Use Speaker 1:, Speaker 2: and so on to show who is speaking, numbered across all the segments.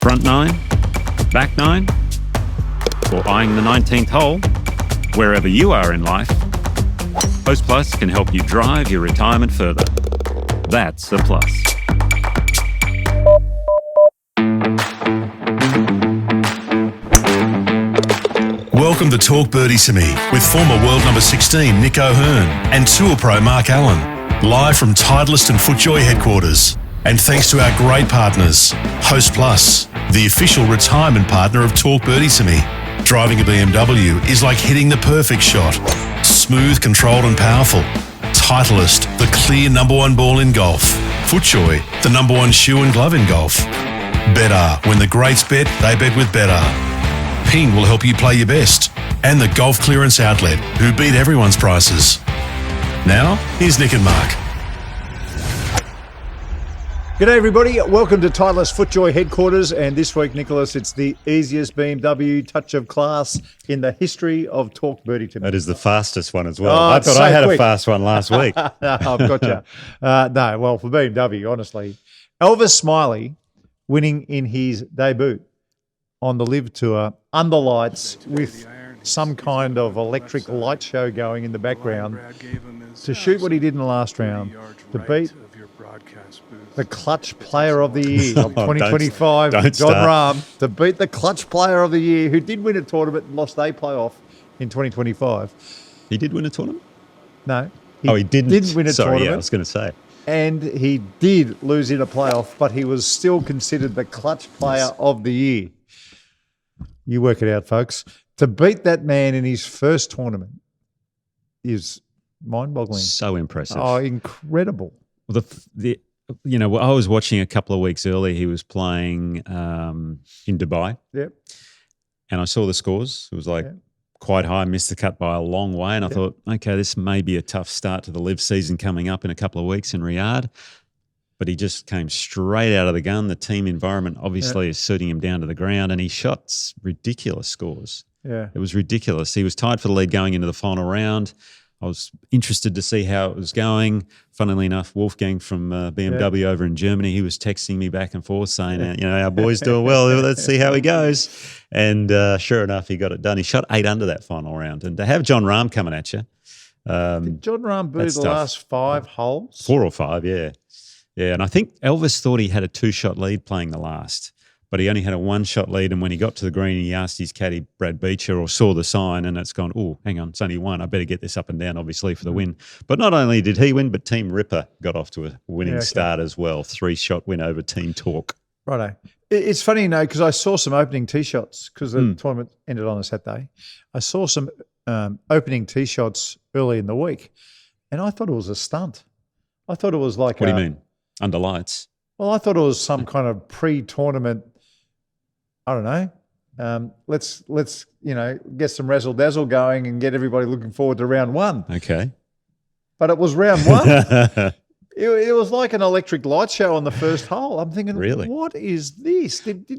Speaker 1: Front nine, back nine, or eyeing the 19th hole, wherever you are in life, Host Plus can help you drive your retirement further. That's a plus.
Speaker 2: Welcome to Talk Birdie to Me with former world number 16 Nick O'Hearn and Tour Pro Mark Allen, live from Titleist and FootJoy headquarters. And thanks to our great partners, Host Plus, the official retirement partner of Talk Birdie to Me. Driving a BMW is like hitting the perfect shot. Smooth, controlled and powerful. Titleist, the clear number one ball in golf. FootJoy, the number one shoe and glove in golf. Better, when the greats bet, they bet with Better. Ping will help you play your best. And the Golf Clearance Outlet, who beat everyone's prices. Now, here's Nick and Mark.
Speaker 3: G'day everybody, welcome to Titleist FootJoy headquarters, and this week, Nicholas, it's the easiest BMW Touch of Class in the history of Talk Birdie to Me.
Speaker 4: That is the fastest one as well.
Speaker 3: Oh,
Speaker 4: I thought I had
Speaker 3: quick.
Speaker 4: a fast one last week.
Speaker 3: No, I've got you. No, well, for BMW, honestly. Elvis Smylie winning in his debut on the LIV Tour under lights with some kind of electric light show going in the background to shoot what he did in the last round, to beat the clutch player of the year of 2025, John Rahm, to beat the clutch player of the year who did win a tournament and lost a playoff in 2025.
Speaker 4: He did win a tournament?
Speaker 3: No.
Speaker 4: He didn't
Speaker 3: win a tournament.
Speaker 4: Yeah, I was going to say.
Speaker 3: And he did lose in a playoff, but he was still considered the clutch player of the year. You work it out, folks. To beat that man in his first tournament is mind-boggling.
Speaker 4: So impressive.
Speaker 3: Oh, incredible.
Speaker 4: Well, I was watching a couple of weeks earlier. He was playing in Dubai.
Speaker 3: Yep.
Speaker 4: And I saw the scores. It was quite high, missed the cut by a long way. And I thought, okay, this may be a tough start to the LIV season coming up in a couple of weeks in Riyadh. But he just came straight out of the gun. The team environment obviously is suiting him down to the ground, and he shot ridiculous scores. Yeah. It was ridiculous. He was tied for the lead going into the final round. I was interested to see how it was going. Funnily enough, Wolfgang from BMW over in Germany, he was texting me back and forth saying, our boy's doing well. Let's see how he goes. And sure enough, he got it done. He shot 8 under that final round. And to have John Rahm coming at you.
Speaker 3: Did John Rahm birdie the last 5 holes?
Speaker 4: 4 or 5, yeah. Yeah, and I think Elvis thought he had a 2-shot lead playing the last, but he only had a 1-shot lead. And when he got to the green, he asked his caddy, Brad Beecher, or saw the sign, and it's gone, oh, hang on, it's only 1. I better get this up and down, obviously, for the win. But not only did he win, but Team Ripper got off to a winning start as well. 3-shot win over Team Talk.
Speaker 3: Righto. It's funny, because I saw some opening tee shots because the tournament ended on a Saturday. I saw some opening tee shots early in the week, and I thought it was a stunt. I thought it was like
Speaker 4: What do you mean? Under lights?
Speaker 3: Well, I thought it was some kind of pre-tournament, I don't know. Let's get some razzle dazzle going and get everybody looking forward to round 1.
Speaker 4: Okay. But
Speaker 3: it was round 1. It was like an electric light show on the first hole. I'm thinking, really? What is this? Did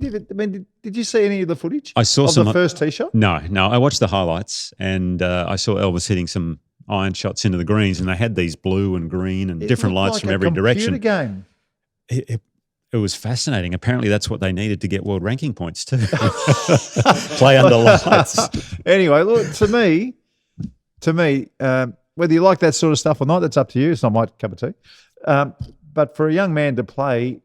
Speaker 3: you see any of the footage?
Speaker 4: I saw
Speaker 3: of the first tee shot?
Speaker 4: No. I watched the highlights, and I saw Elvis hitting some iron shots into the greens, and they had these blue and green and different lights from every direction.
Speaker 3: Game.
Speaker 4: It was fascinating. Apparently, that's what they needed to get world ranking points too. Play under lights.
Speaker 3: Anyway, look, to me, whether you like that sort of stuff or not, that's up to you. It's not my cup of tea. But for a young man to play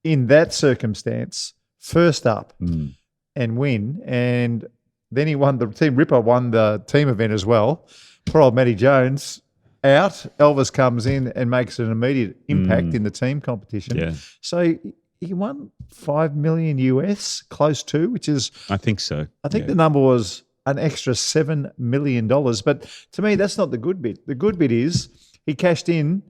Speaker 3: in that circumstance, first up and win, and then he won, the Team Ripper won the team event as well. Poor old Matty Jones out. Elvis comes in and makes an immediate impact in the team competition. Yeah. So he won $5 million US, close to, which is,
Speaker 4: I think so.
Speaker 3: I think the number was an extra $7 million. But to me, that's not the good bit. The good bit is he cashed in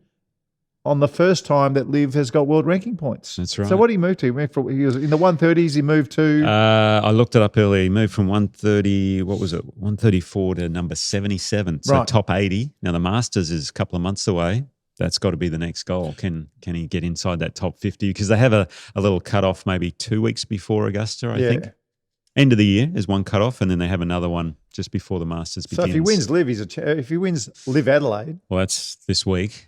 Speaker 3: on the first time that LIV has got world ranking points.
Speaker 4: That's right.
Speaker 3: So what did he move to? He was in the 130s. He moved to...
Speaker 4: I looked it up earlier. He moved from 130, 134 to number 77. So top 80. Now the Masters is a couple of months away. That's got to be the next goal. Can he get inside that top 50? Because they have a little cutoff maybe 2 weeks before Augusta, I think. End of the year is one cutoff, and then they have another one just before the Masters begins.
Speaker 3: So if he wins LIV, if he wins LIV Adelaide...
Speaker 4: Well, that's this week.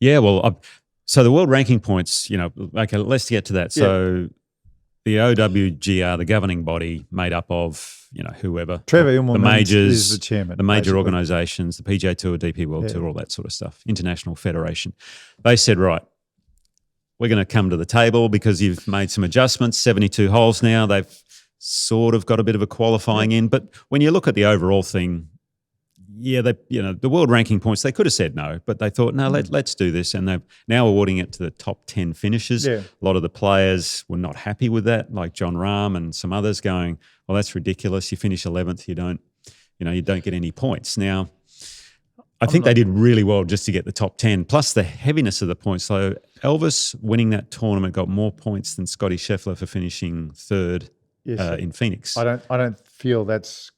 Speaker 4: Yeah, well, so the world ranking points, okay, let's get to that. So the OWGR, the governing body made up of, whoever.
Speaker 3: Trevor
Speaker 4: the
Speaker 3: Immelman
Speaker 4: majors,
Speaker 3: is the chairman.
Speaker 4: the major
Speaker 3: basically.
Speaker 4: organisations, the PGA Tour, DP World Tour, all that sort of stuff, International Federation. They said, right, we're going to come to the table because you've made some adjustments, 72 holes now. They've sort of got a bit of a qualifying in. But when you look at the overall thing, the world ranking points, they could have said no, but they thought, no, let's do this. And they're now awarding it to the top 10 finishers.
Speaker 3: Yeah.
Speaker 4: A lot of the players were not happy with that, like John Rahm and some others going, well, that's ridiculous. You finish 11th, you don't get any points. Now, I think they did really well just to get the top 10, plus the heaviness of the points. So Elvis winning that tournament got more points than Scotty Sheffler for finishing third in Phoenix.
Speaker 3: I don't feel that's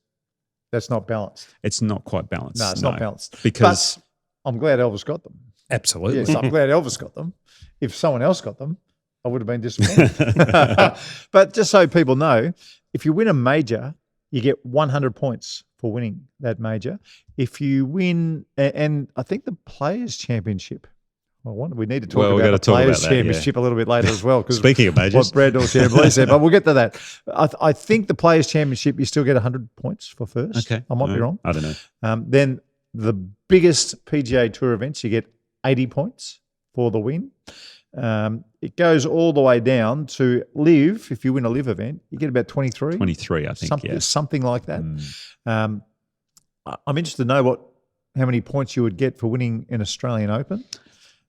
Speaker 3: not balanced.
Speaker 4: It's not quite balanced.
Speaker 3: No, it's not balanced.
Speaker 4: Because
Speaker 3: but I'm glad Elvis got them.
Speaker 4: Absolutely.
Speaker 3: Yes, I'm glad Elvis got them. If someone else got them, I would have been disappointed. But just so people know, if you win a major, you get 100 points for winning that major. If you win, and I think the Players' Championship, we need to talk about the Players' Championship a little bit later as well.
Speaker 4: Speaking of majors.
Speaker 3: What Brandel Chamblee said, but we'll get to that. I think the Players' Championship, you still get 100 points for first.
Speaker 4: Okay.
Speaker 3: I might be wrong.
Speaker 4: I don't know.
Speaker 3: Then the biggest PGA Tour events, you get 80 points for the win. It goes all the way down to LIV. If you win a LIV event, you get about 23.
Speaker 4: 23, I think,
Speaker 3: something like that. I'm interested to know how many points you would get for winning an Australian Open.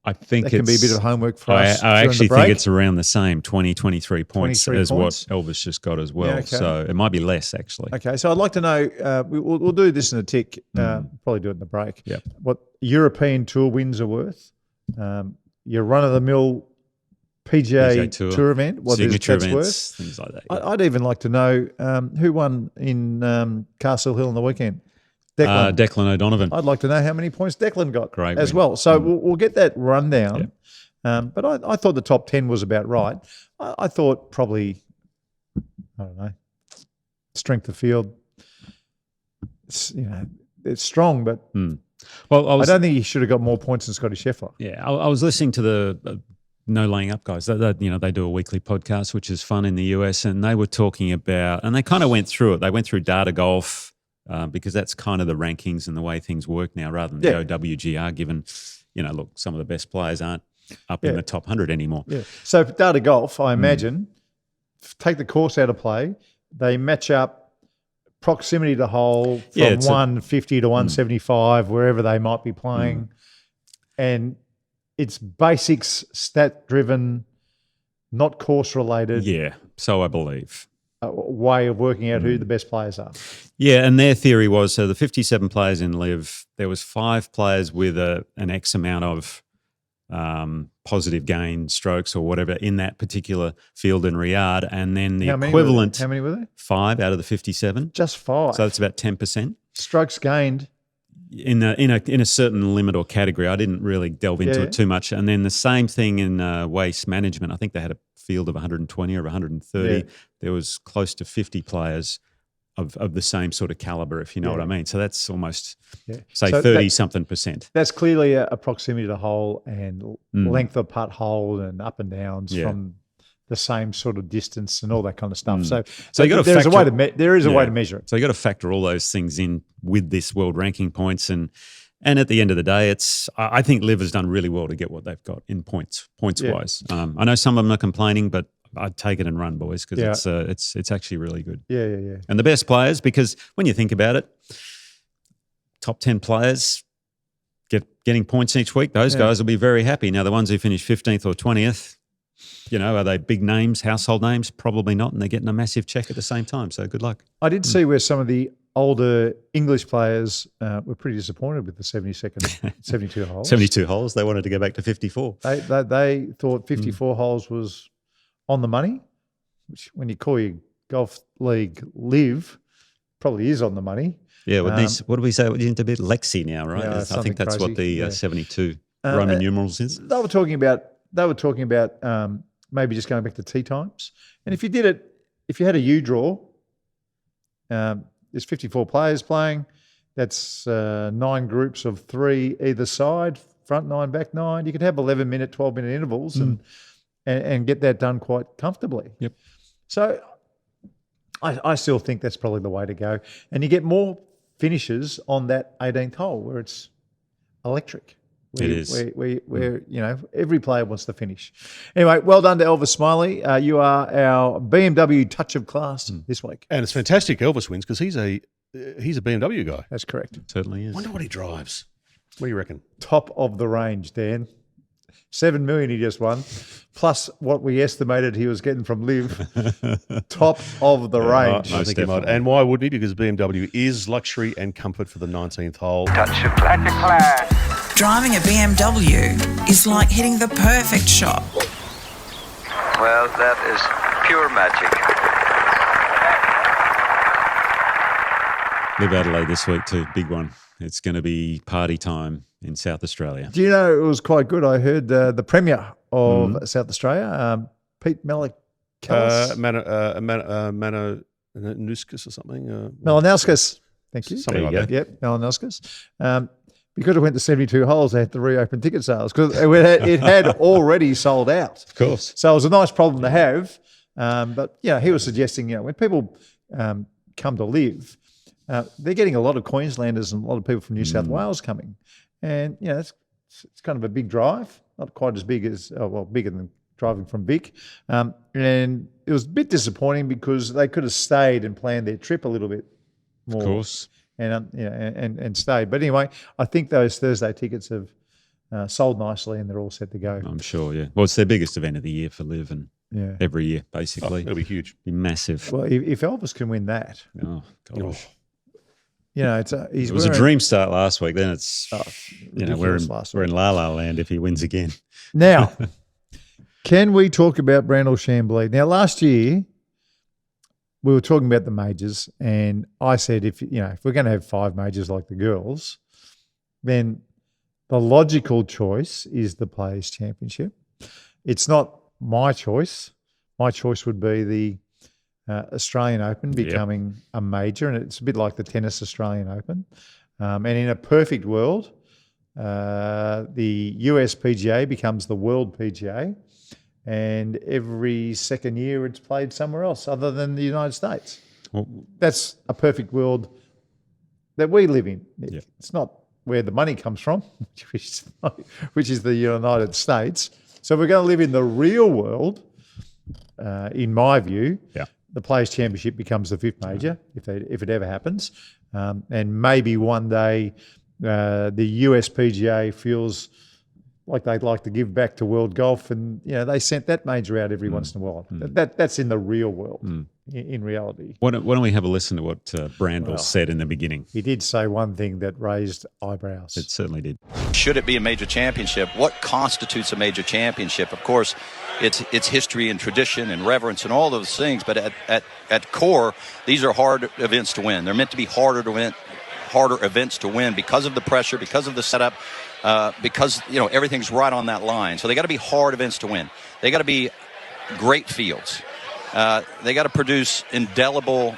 Speaker 4: I think
Speaker 3: that can be a bit of homework for us.
Speaker 4: I actually think it's around the same, 23 points
Speaker 3: 23
Speaker 4: as
Speaker 3: points.
Speaker 4: what Elvis just got as well.
Speaker 3: Yeah, okay.
Speaker 4: So it might be less, actually.
Speaker 3: Okay, so I'd like to know, we'll do this in a tick, probably do it in the break,
Speaker 4: Yep.
Speaker 3: what European Tour wins are worth, your run-of-the-mill PGA Tour event, what
Speaker 4: signature
Speaker 3: that's
Speaker 4: events,
Speaker 3: worth.
Speaker 4: things like that.
Speaker 3: I'd even like to know who won in Castle Hill on the weekend.
Speaker 4: Declan O'Donovan.
Speaker 3: I'd like to know how many points Declan got
Speaker 4: Great
Speaker 3: as
Speaker 4: win.
Speaker 3: well. So we'll get that rundown.
Speaker 4: Yep.
Speaker 3: But I thought the top 10 was about right. I thought probably, I don't know, strength of field. It's strong, but
Speaker 4: Well,
Speaker 3: I don't think he should have got more points than Scotty Sheffler.
Speaker 4: Yeah, I was listening to the No Laying Up guys. They do a weekly podcast, which is fun in the US, and they were talking about, and they kind of went through it. They went through data golf because that's kind of the rankings and the way things work now, rather than the OWGR. Given, look, some of the best players aren't up in the top 100 anymore.
Speaker 3: Yeah. So for data golf, I imagine, take the course out of play. They match up proximity to hole from 150 to 175, wherever they might be playing. And it's basics, stat-driven, not course-related.
Speaker 4: Yeah, so I believe.
Speaker 3: Way of working out who the best players are.
Speaker 4: Yeah, and their theory was, so the 57 players in LIV, there was 5 players with an X amount of positive gain strokes or whatever in that particular field in Riyadh, and then the equivalent.
Speaker 3: How many were there?
Speaker 4: 5 out of the 57.
Speaker 3: Just 5.
Speaker 4: So that's about 10%.
Speaker 3: Strokes gained.
Speaker 4: In a certain limit or category. I didn't really delve into it too much. And then the same thing in waste management. I think they had a field of 120 or 130.
Speaker 3: Yeah.
Speaker 4: There was close to 50 players of the same sort of caliber, if you know what I mean. So that's almost, say, 30-something percent.
Speaker 3: That's clearly a proximity to hole and length of putt hole and up and downs from the same sort of distance and all that kind of stuff. So
Speaker 4: you got to
Speaker 3: there is a way to measure it.
Speaker 4: So you got to factor all those things in with this world ranking points, and at the end of the day, I think LIV has done really well to get what they've got in points wise. I know some of them are complaining, but I'd take it and run, boys, because it's actually really good.
Speaker 3: Yeah.
Speaker 4: And the best players, because when you think about it, top 10 players getting points each week, those guys will be very happy. Now, the ones who finish 15th or 20th, are they big names, household names? Probably not, and they're getting a massive check at the same time, so good luck.
Speaker 3: I did see where some of the older English players were pretty disappointed with the 72 holes.
Speaker 4: 72 holes, they wanted to go back to 54.
Speaker 3: They thought 54 holes was on the money, which when you call your golf league LIV, probably is on the money.
Speaker 4: Yeah, what do we say? We're into a bit Lexi now, right?
Speaker 3: Yeah,
Speaker 4: I think that's
Speaker 3: crazy.
Speaker 4: What the 72 Roman numerals is.
Speaker 3: They were talking about maybe just going back to tee times. And if you had a U draw, there's 54 players playing. That's 9 groups of 3 either side, front 9, back 9. You could have 11-minute, 12-minute intervals and get that done quite comfortably.
Speaker 4: Yep.
Speaker 3: So I still think that's probably the way to go. And you get more finishes on that 18th hole where it's electric.
Speaker 4: It is.
Speaker 3: Where every player wants to finish. Anyway, well done to Elvis Smylie. You are our BMW Touch of Class this week.
Speaker 2: And it's fantastic Elvis wins because he's a BMW guy.
Speaker 3: That's correct.
Speaker 4: Certainly is.
Speaker 2: Wonder what he drives. What do you reckon?
Speaker 3: Top of the range, Dan. 7 million he just won, plus what we estimated he was getting from LIV. Top of the range.
Speaker 2: I think he might. And why wouldn't he? Because BMW is luxury and comfort for the 19th hole.
Speaker 5: Touch of Class.
Speaker 6: Driving a BMW is like hitting the perfect shot.
Speaker 5: Well, that is pure magic.
Speaker 4: LIV Adelaide this week too, big one. It's going to be party time in South Australia.
Speaker 3: Do you know it was quite good? I heard the Premier of South Australia, Pete Malakalis.
Speaker 2: Mananuskis or something.
Speaker 3: Malanauskas. Thank you.
Speaker 2: Something like that.
Speaker 3: Yep, Malanauskas. Because it went to 72 holes, they had to reopen ticket sales because it had already sold out.
Speaker 4: Of course.
Speaker 3: So it was a nice problem to have. But, he was suggesting, when people come to LIV, they're getting a lot of Queenslanders and a lot of people from New South Wales coming. And, it's kind of a big drive, not quite as big as, bigger than driving from Vic. And it was a bit disappointing because they could have stayed and planned their trip a little bit more.
Speaker 4: Of course.
Speaker 3: And stayed. But anyway, I think those Thursday tickets have sold nicely and they're all set to go.
Speaker 4: I'm sure, yeah. Well, it's their biggest event of the year for LIV and every year, basically.
Speaker 2: It'll be huge.
Speaker 4: Be massive.
Speaker 3: Well, if Elvis can win that,
Speaker 4: Oh, gosh.
Speaker 3: it
Speaker 4: was a dream start last week. Then it's, we're
Speaker 3: ridiculous
Speaker 4: in La La Land if he wins again.
Speaker 3: Now, can we talk about Brandel Chamblee? Now, last year, we were talking about the majors, and I said, if we're going to have 5 majors like the girls, then the logical choice is the Players' Championship. It's not my choice. My choice would be the Australian Open becoming a major, and it's a bit like the tennis Australian Open. And in a perfect world, the US PGA becomes the World PGA, and every second year it's played somewhere else other than the United States.
Speaker 4: Well,
Speaker 3: That's a perfect world that we live in.
Speaker 4: Yeah.
Speaker 3: It's not where the money comes from, which is the United States. So we're going to live in the real world, in my view.
Speaker 4: Yeah.
Speaker 3: The Players' Championship becomes the 5th major, if it ever happens. And maybe one day the US PGA feels like they'd like to give back to world golf, and they sent that major out every once in a while. That's in the real world. In reality,
Speaker 4: why don't we have a listen to what Brandel said in the beginning?
Speaker 3: he did say one thing that raised eyebrows.
Speaker 4: It certainly did.
Speaker 7: Should it be a major championship? What constitutes a major championship? Of course, it's history and tradition and reverence and all those things. But at core, these are hard events to win. They're meant to be harder events to win because of the pressure, because of the setup. Because everything's right on that line, so they got to be hard events to win. They got to be great fields. They got to produce indelible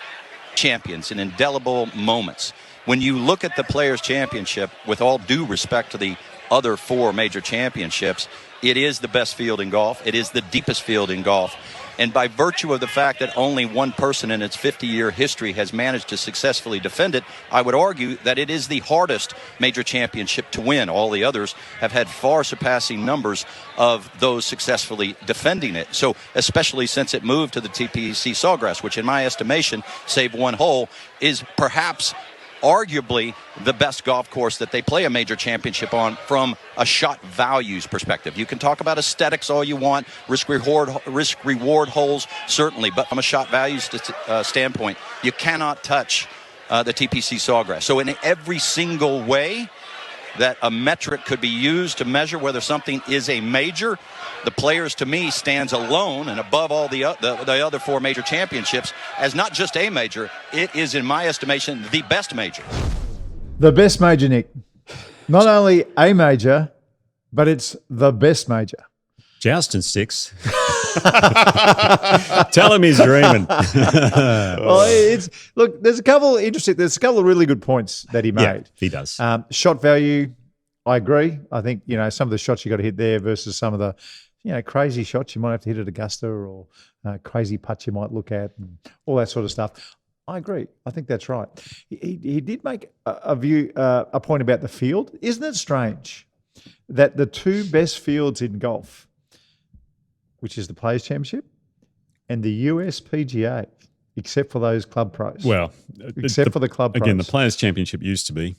Speaker 7: champions and indelible moments. When you look at the Players' Championship, with all due respect to the other 4 major championships, it is the best field in golf. It is the deepest field in golf. And by virtue of the fact that only one person in its 50-year history has managed to successfully defend it, I would argue that it is the hardest major championship to win. All the others have had far surpassing numbers of those successfully defending it. So especially since it moved to the TPC Sawgrass, which in my estimation, save one hole, is perhaps arguably the best golf course that they play a major championship on from a shot values perspective. You can talk about aesthetics all you want, risk reward holes, certainly, but from a shot values standpoint, you cannot touch the TPC Sawgrass. So in every single way that a metric could be used to measure whether something is a major, the Players, to me, stands alone and above all the other 4 major championships as not just a major. It is, in my estimation, the best major.
Speaker 3: The best major, Nick. Not only a major, but it's the best major.
Speaker 4: Jousting sticks. Tell him he's dreaming.
Speaker 3: Well, there's a couple of really good points that he made.
Speaker 4: Yeah, he does.
Speaker 3: Shot value, I agree. I think, some of the shots you got to hit there versus some of the, crazy shots you might have to hit at Augusta or crazy putts you might look at and all that sort of stuff. I agree. I think that's right. He did make a point about the field. Isn't it strange that the two best fields in golf, which is the Players Championship and the US PGA, except for those club pros.
Speaker 4: Well,
Speaker 3: except for the club pros.
Speaker 4: Again, the Players Championship used to be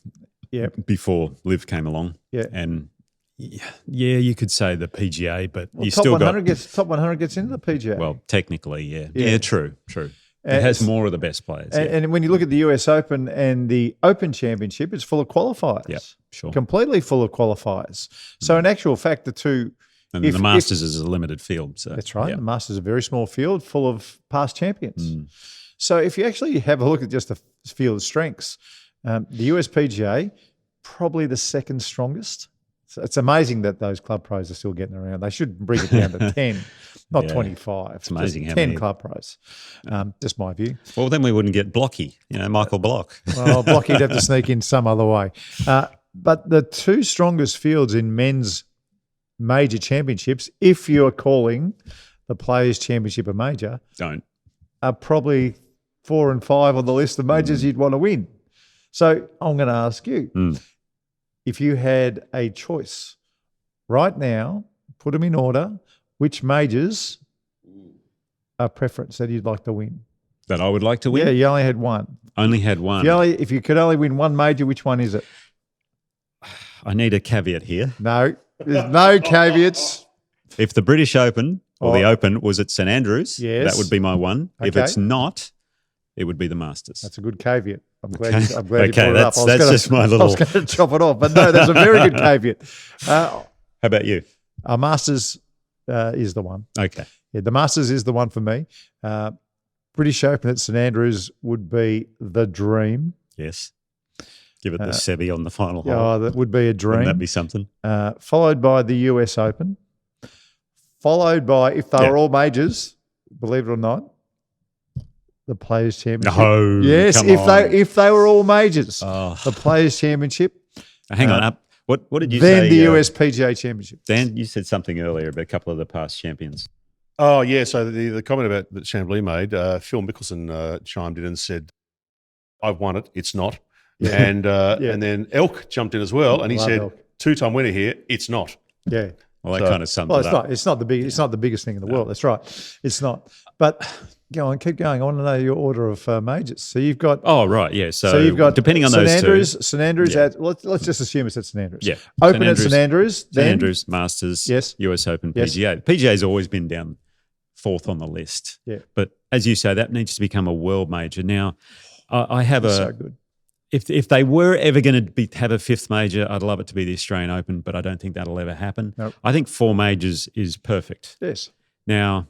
Speaker 4: before LIV came along.
Speaker 3: Yeah.
Speaker 4: And you could say the PGA, but you
Speaker 3: top
Speaker 4: still
Speaker 3: 100
Speaker 4: got
Speaker 3: top 100 gets into the PGA.
Speaker 4: Well, technically, yeah, true. It has more of the best players.
Speaker 3: And when you look at the US Open and the Open Championship, it's full of qualifiers.
Speaker 4: Yeah, sure.
Speaker 3: Completely full of qualifiers. So in actual fact, the two...
Speaker 4: And the Masters is a limited field. So
Speaker 3: that's right. The Masters is a very small field full of past champions. So if you actually have a look at just the field strengths, the US PGA, probably the second strongest. So it's amazing that those club pros are still getting around. They should bring it down to 10, not 25.
Speaker 4: It's amazing how
Speaker 3: 10
Speaker 4: many
Speaker 3: club pros. Just my view.
Speaker 4: Well, then we wouldn't get Blocky, Michael Block.
Speaker 3: Well, Blocky'd have to sneak in some other way. But the two strongest fields in men's major championships, if you're calling the Players' Championship a major, are probably 4 and 5 on the list of majors you'd want to win. So I'm going to ask you, if you had a choice right now, put them in order, which majors are preference that you'd like to win?
Speaker 4: That I would like to win?
Speaker 3: Yeah, you only had one.
Speaker 4: Only had one.
Speaker 3: If you could only win one major, which one is it?
Speaker 4: I need a caveat here.
Speaker 3: No, there's no caveats.
Speaker 4: If the British Open or the Open was at St Andrews, that would be my one.
Speaker 3: Okay.
Speaker 4: If it's not, it would be the Masters.
Speaker 3: That's a good caveat. I'm glad you brought it up.
Speaker 4: That's just my little...
Speaker 3: I was going to chop it off, but no, that's a very good caveat.
Speaker 4: How about you?
Speaker 3: Our Masters is the one.
Speaker 4: Okay.
Speaker 3: Yeah, the Masters is the one for me. British Open at St Andrews would be the dream.
Speaker 4: Yes. Give it the Sebi on the final hole.
Speaker 3: Oh, that would be a dream.
Speaker 4: Wouldn't that be something?
Speaker 3: Followed by the US Open. Followed by, if they were all majors, believe it or not, the Players' Championship.
Speaker 4: No,
Speaker 3: yes,
Speaker 4: come
Speaker 3: if they were all majors, the Players' Championship.
Speaker 4: Hang on up. What did you
Speaker 3: say?
Speaker 4: Then
Speaker 3: the US PGA Championship.
Speaker 4: Dan, you said something earlier about a couple of the past champions.
Speaker 2: Oh, yeah. So the comment about that Chamblee made, Phil Mickelson chimed in and said, I've won it. It's not. Yeah. And then Elk jumped in as well, and he said, Elk. 2-time winner here. It's not.
Speaker 3: Yeah.
Speaker 4: Well, that kind of sums it up.
Speaker 3: It's not the big. It's not the biggest thing in the world. That's right. It's not. But go on, keep going. I want to know your order of majors. So you've got.
Speaker 4: Oh right, yeah. So
Speaker 3: you've got
Speaker 4: depending on those two.
Speaker 3: St Andrews at. Let's just assume it's at St Andrews.
Speaker 4: Yeah.
Speaker 3: Open at St Andrews.
Speaker 4: St Andrews, Masters.
Speaker 3: Yes.
Speaker 4: US Open, PGA. PGA's always been down fourth on the list.
Speaker 3: Yeah.
Speaker 4: But as you say, that needs to become a world major. Now, I have
Speaker 3: so good.
Speaker 4: If they were ever going to have a fifth major, I'd love it to be the Australian Open, but I don't think that'll ever happen.
Speaker 3: Nope.
Speaker 4: I think 4 majors is perfect.
Speaker 3: Yes.
Speaker 4: Now,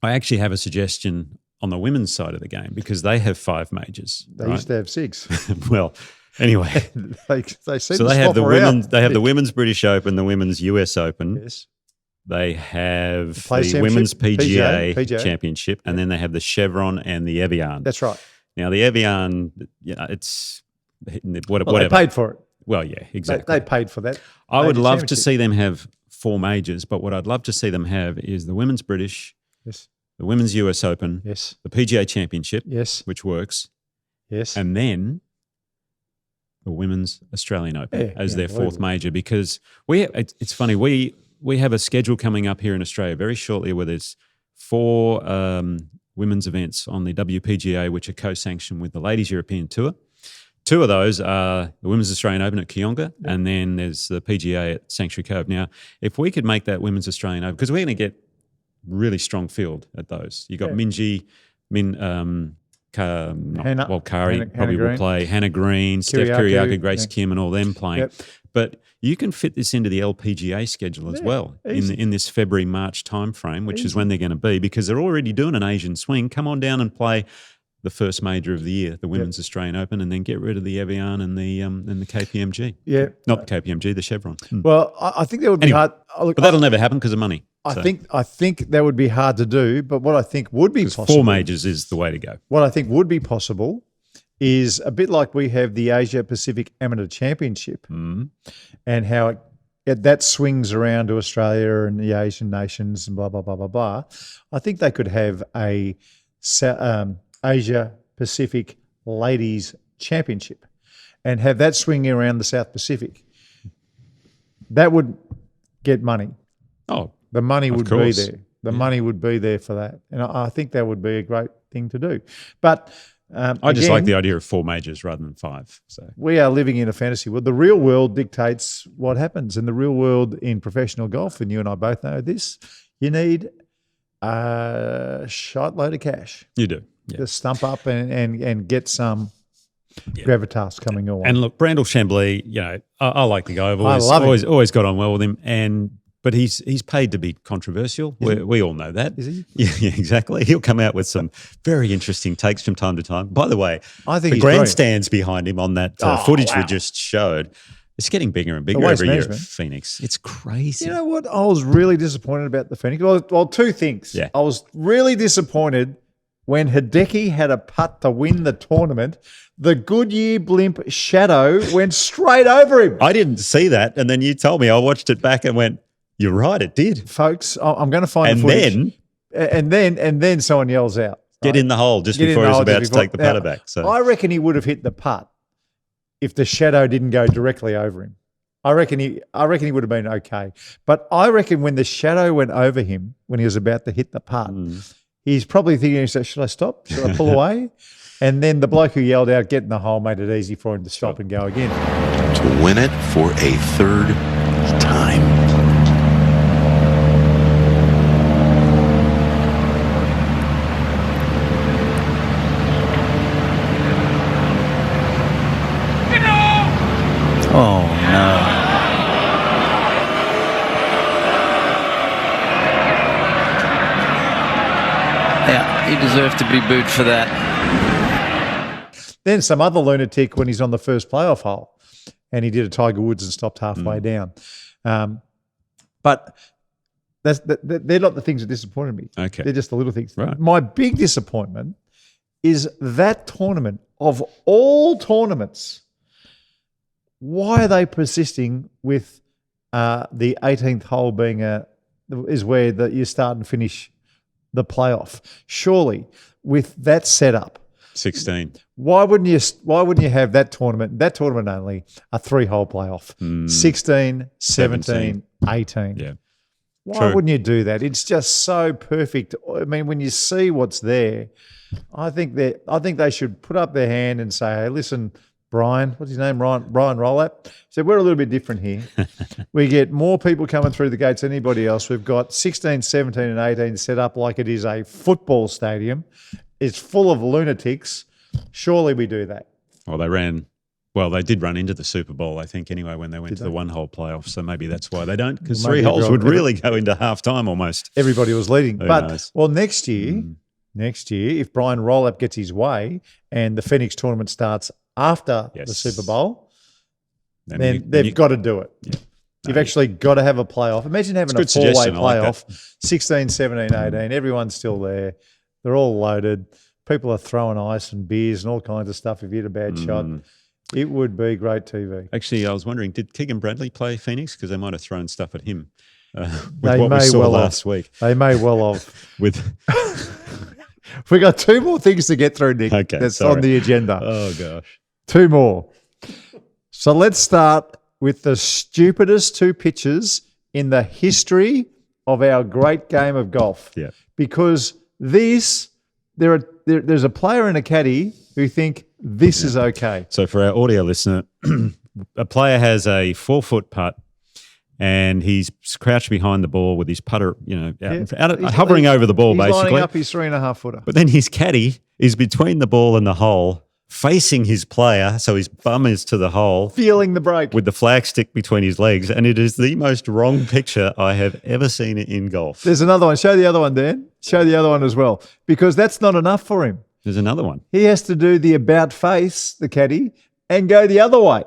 Speaker 4: I actually have a suggestion on the women's side of the game because they have 5 majors.
Speaker 3: They used to have 6.
Speaker 4: Well, anyway,
Speaker 3: they seem
Speaker 4: so
Speaker 3: to
Speaker 4: they have
Speaker 3: swap around.
Speaker 4: They have the women's British Open, the women's US Open.
Speaker 3: Yes.
Speaker 4: They have
Speaker 3: the
Speaker 4: the women's
Speaker 3: PGA
Speaker 4: Championship, and then they have the Chevron and the Evian.
Speaker 3: That's right.
Speaker 4: Now, the Evian, it's whatever.
Speaker 3: They paid for it.
Speaker 4: Well, yeah, exactly.
Speaker 3: They paid for that.
Speaker 4: I would love to see them have 4 majors, but what I'd love to see them have is the women's British,
Speaker 3: yes,
Speaker 4: the women's US Open,
Speaker 3: yes,
Speaker 4: the PGA Championship,
Speaker 3: yes,
Speaker 4: which works,
Speaker 3: yes,
Speaker 4: and then the women's Australian Open as their 4th major. Because it's funny, we have a schedule coming up here in Australia very shortly where there's 4 women's events on the WPGA, which are co-sanctioned with the Ladies European Tour. 2 of those are the Women's Australian Open at Kionga, and then there's the PGA at Sanctuary Cove. Now, if we could make that Women's Australian Open, because we're going to get really strong field at those. You've got Kari probably will play, Hannah Green, Steph Kiriaka, Grace Kim, and all them playing.
Speaker 3: Yep.
Speaker 4: But you can fit this into the LPGA schedule as well in this February-March timeframe, which is when they're going to be, because they're already doing an Asian swing. Come on down and play the first major of the year, the Women's Australian Open, and then get rid of the Evian and the KPMG.
Speaker 3: Yeah.
Speaker 4: Not the KPMG, the Chevron.
Speaker 3: Well, I think that would be hard.
Speaker 4: But that'll never happen because of money.
Speaker 3: I think that would be hard to do, but what I think would be possible.
Speaker 4: 4 majors is the way to go.
Speaker 3: What I think would be possible is a bit like we have the Asia Pacific Amateur Championship and how it that swings around to Australia and the Asian nations and blah, blah, blah, blah, blah. I think they could have a Asia Pacific Ladies Championship and have that swinging around the South Pacific. That would get money.
Speaker 4: Oh,
Speaker 3: the money would be
Speaker 4: course.
Speaker 3: there. The money would be there for that. And I think that would be a great thing to do. But
Speaker 4: I just like the idea of 4 majors rather than 5. So
Speaker 3: we are living in a fantasy world. The real world dictates what happens. And the real world in professional golf, and you and I both know this, you need a shitload of cash.
Speaker 4: you do. Yeah.
Speaker 3: To stump up and get some gravitas coming your way.
Speaker 4: And look, Brandel Chamblee, I like the guy. I've
Speaker 3: love him.
Speaker 4: always got on well with him. But he's paid to be controversial. We all know that.
Speaker 3: Is he?
Speaker 4: Yeah, exactly. He'll come out with some very interesting takes from time to time. By the way,
Speaker 3: I think
Speaker 4: the
Speaker 3: he's
Speaker 4: grandstands behind him on that footage we
Speaker 3: wow.
Speaker 4: just showed, it's getting bigger and bigger
Speaker 3: waste
Speaker 4: every year at
Speaker 3: management.
Speaker 4: Phoenix. It's crazy.
Speaker 3: You know what? I was really disappointed about the Phoenix. Well, 2 things.
Speaker 4: Yeah.
Speaker 3: I was really disappointed when Hideki had a putt to win the tournament. The Goodyear blimp shadow went straight over him.
Speaker 4: I didn't see that. And then you told me, I watched it back and went, you're right, it did.
Speaker 3: Folks, I'm going to find the footage. And then someone yells out.
Speaker 4: Get in the hole just before he's about to take the putter back. So
Speaker 3: I reckon he would have hit the putt if the shadow didn't go directly over him. I reckon he would have been okay. But I reckon when the shadow went over him when he was about to hit the putt, he's probably thinking, should I stop? Should I pull away? And then the bloke who yelled out, get in the hole, made it easy for him to stop and go again.
Speaker 2: To win it for a third time.
Speaker 5: Oh, no. Yeah, he deserved to be booed for that.
Speaker 3: Then some other lunatic when he's on the first playoff hole and he did a Tiger Woods and stopped halfway down. But they're not the things that disappointed me.
Speaker 4: Okay.
Speaker 3: They're just the little things.
Speaker 4: Right.
Speaker 3: My big disappointment is that tournament, of all tournaments, why are they persisting with the 18th hole being is where you start and finish the playoff? Surely, with that setup,
Speaker 4: 16.
Speaker 3: why wouldn't you have that tournament only a 3-hole playoff? 16, 17, 18.
Speaker 4: Yeah.
Speaker 3: Why
Speaker 4: True.
Speaker 3: wouldn't you do that? It's just so perfect. I mean, when you see what's there, I think they should put up their hand and say, hey, listen, Brian, what's his name? Brian Rollap. Said, we're a little bit different here. We get more people coming through the gates than anybody else. We've got 16, 17 and 18 set up like it is a football stadium. It's full of lunatics. Surely we do that.
Speaker 4: Well, they did run into the Super Bowl, I think, anyway, when they went to the 1-hole playoff. So maybe that's why they don't, because
Speaker 3: Well, maybe
Speaker 4: 3 holes
Speaker 3: they're
Speaker 4: would
Speaker 3: all-
Speaker 4: really go into halftime almost.
Speaker 3: Everybody was leading.
Speaker 4: Who
Speaker 3: But,
Speaker 4: knows?
Speaker 3: well, next year, if Brian Rollap gets his way and the Phoenix tournament starts after the
Speaker 4: Yes.
Speaker 3: Super Bowl,
Speaker 4: Then
Speaker 3: then
Speaker 4: you-
Speaker 3: they've got to do it. You've actually got to have a playoff. Imagine having a
Speaker 4: It's a good
Speaker 3: 4-way
Speaker 4: suggestion. I like
Speaker 3: playoff, 16, 17, 18. Everyone's still there. They're all loaded. People are throwing ice and beers and all kinds of stuff if you hit a bad shot. It would be great TV.
Speaker 4: Actually, I was wondering, did Keegan Bradley play Phoenix? Because they might have thrown stuff at him with
Speaker 3: They
Speaker 4: what we
Speaker 3: may
Speaker 4: saw
Speaker 3: well
Speaker 4: last
Speaker 3: have.
Speaker 4: week.
Speaker 3: They may well have.
Speaker 4: With
Speaker 3: We got 2 more things to get through, Nick.
Speaker 4: Okay,
Speaker 3: that's
Speaker 4: sorry.
Speaker 3: on the agenda.
Speaker 4: Oh, gosh.
Speaker 3: 2 more. So let's start with the stupidest 2 pitches in the history of our great game of golf.
Speaker 4: Yeah.
Speaker 3: Because there's a player and a caddy who think this is okay.
Speaker 4: So for our audio listener, a player has a 4-foot putt and he's crouched behind the ball with his putter, hovering over the ball,
Speaker 3: He's
Speaker 4: basically.
Speaker 3: lining up his 3.5 footer.
Speaker 4: But then his caddy is between the ball and the hole, facing his player, so his bum is to the hole,
Speaker 3: Feeling the break.
Speaker 4: with the flag stick between his legs, and it is the most wrong picture I have ever seen in golf.
Speaker 3: There's another one. Show the other one, Dan. Show the other one as well. Because that's not enough for him.
Speaker 4: There's another one.
Speaker 3: He has to do the about face, the caddy, and go the other way.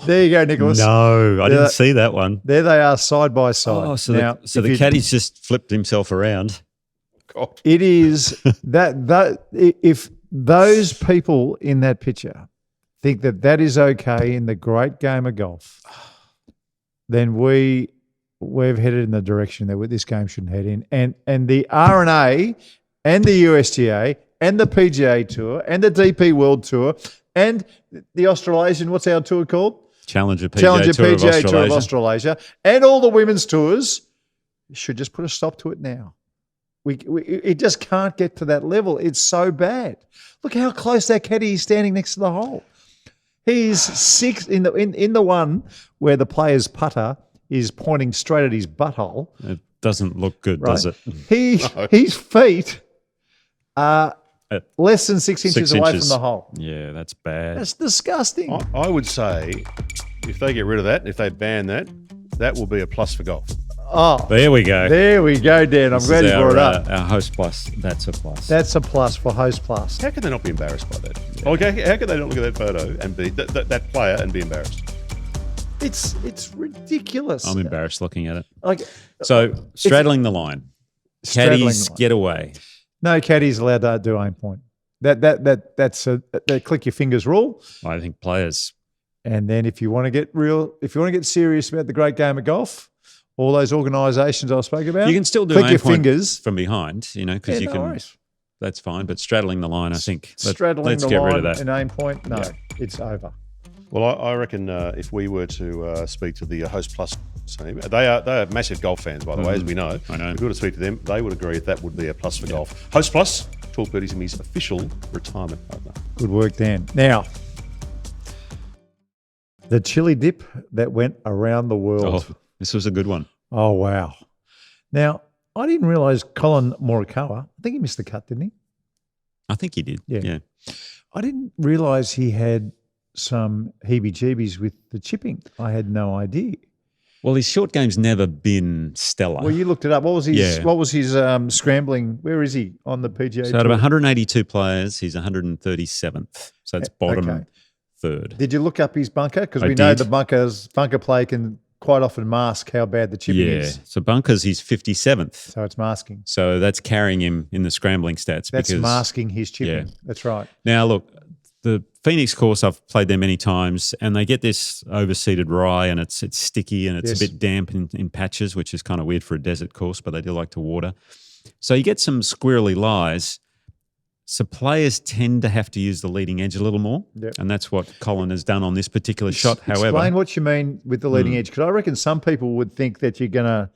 Speaker 3: There you go, Nicholas.
Speaker 4: No, I didn't see that one.
Speaker 3: There they are, side by side.
Speaker 4: Oh, so
Speaker 3: Now,
Speaker 4: the
Speaker 3: if
Speaker 4: caddy's just flipped himself around.
Speaker 3: it is that if those people in that picture think that is okay in the great game of golf, then we've headed in the direction that this game shouldn't head in. And the R&A and the USTA and the PGA Tour and the DP World Tour and the Australasian, what's our tour called?
Speaker 4: Challenger PGA
Speaker 3: Tour of Australasia and all the women's tours should just put a stop to it now. It just can't get to that level. It's so bad. Look how close that caddy is standing next to the hole. He's 6 in the one where the player's putter is pointing straight at his butthole.
Speaker 4: It doesn't look good,
Speaker 3: Right.
Speaker 4: does it?
Speaker 3: His feet are less than 6 inches away from the hole.
Speaker 4: Yeah, that's bad.
Speaker 3: That's disgusting.
Speaker 2: I would say if they get rid of that, if they ban that, that will be a plus for golf.
Speaker 3: Oh,
Speaker 4: There we go.
Speaker 3: there we go, Dan. I'm
Speaker 4: This
Speaker 3: glad
Speaker 4: is
Speaker 3: you brought it up.
Speaker 4: Our host plus. That's a plus.
Speaker 3: That's a plus for Host Plus.
Speaker 2: How can they not be embarrassed by that? Okay, how can they not look at that photo and be that player and be embarrassed?
Speaker 3: It's ridiculous.
Speaker 4: I'm embarrassed looking at it.
Speaker 3: Like,
Speaker 4: So straddling the line.
Speaker 3: Straddling
Speaker 4: Caddies
Speaker 3: the line.
Speaker 4: get away.
Speaker 3: no caddy's allowed to do aim point. That's a click your fingers rule.
Speaker 4: I think players.
Speaker 3: And then if you want to get serious about the great game of golf, all those organisations I spoke about,
Speaker 4: You can still do
Speaker 3: click
Speaker 4: aim
Speaker 3: your
Speaker 4: point
Speaker 3: fingers.
Speaker 4: from behind, because
Speaker 3: Yeah,
Speaker 4: you
Speaker 3: no
Speaker 4: can.
Speaker 3: worries.
Speaker 4: That's fine. But straddling the line, I think.
Speaker 3: Straddling
Speaker 4: let's
Speaker 3: the
Speaker 4: get
Speaker 3: line
Speaker 4: rid of that.
Speaker 3: and aim point, no, it's over.
Speaker 2: Well, I reckon if we were to speak to the Host Plus team, they are massive golf fans, by the way, as we know.
Speaker 4: I know.
Speaker 2: If we were to speak to them, they would agree that would be a plus for golf. Host Plus, Talk Birdie Simi's official retirement partner.
Speaker 3: Good work, Dan. Now, the chili dip that went around the world.
Speaker 4: Oh, this was a good one.
Speaker 3: Oh, wow. Now, I didn't realise Colin Morikawa, I think he missed the cut, didn't he?
Speaker 4: I think he did.
Speaker 3: Yeah.
Speaker 4: Yeah.
Speaker 3: I didn't realise he had some heebie-jeebies with the chipping. I had no idea.
Speaker 4: Well, his short game's never been stellar.
Speaker 3: Well, you looked it up. What was his?
Speaker 4: Yeah.
Speaker 3: What was his scrambling? Where is he on the PGA
Speaker 4: So
Speaker 3: Tour?
Speaker 4: out of 182 players, he's 137th. So it's bottom
Speaker 3: Okay.
Speaker 4: third.
Speaker 3: Did you look up his bunker? Because
Speaker 4: I
Speaker 3: we know
Speaker 4: did.
Speaker 3: the bunker play can quite often mask how bad the chipping
Speaker 4: Yeah.
Speaker 3: is.
Speaker 4: So bunkers, he's 57th.
Speaker 3: So it's masking.
Speaker 4: So that's carrying him in the scrambling stats.
Speaker 3: That's
Speaker 4: because
Speaker 3: masking his chipping.
Speaker 4: Yeah.
Speaker 3: That's right.
Speaker 4: Now, look, the Phoenix course, I've played there many times, and they get this overseeded rye, and it's sticky and it's
Speaker 3: Yes.
Speaker 4: a bit damp in patches, which is kind of weird for a desert course, but they do like to water. So you get some squirrely lies. So players tend to have to use the leading edge a little more,
Speaker 3: Yep.
Speaker 4: and that's what Colin has done on this particular shot.
Speaker 3: Explain
Speaker 4: However,
Speaker 3: what you mean with the leading edge, because I reckon some people would think that you're going to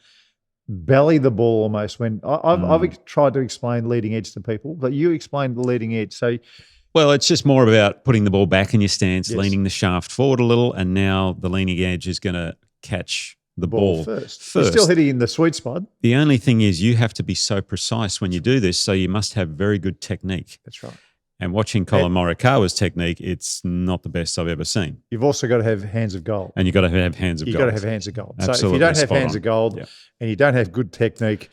Speaker 3: belly the ball almost. When I've tried to explain leading edge to people, but you explained the leading edge. So
Speaker 4: well, it's just more about putting the ball back in your stance,
Speaker 3: Yes.
Speaker 4: leaning the shaft forward a little, and now the leaning edge is going to catch the ball
Speaker 3: first. You're still hitting in the sweet spot.
Speaker 4: The only thing is you have to be so precise when you do this, so you must have very good technique.
Speaker 3: That's right.
Speaker 4: And watching Colin Morikawa's technique, it's not the best I've ever seen.
Speaker 3: You've also got to have hands of gold.
Speaker 4: And you've got to have hands of
Speaker 3: You've
Speaker 4: gold.
Speaker 3: got to have hands of gold. So if
Speaker 4: Absolutely,
Speaker 3: you don't have
Speaker 4: spot
Speaker 3: hands
Speaker 4: on.
Speaker 3: of gold
Speaker 4: Yeah.
Speaker 3: and you don't have good technique,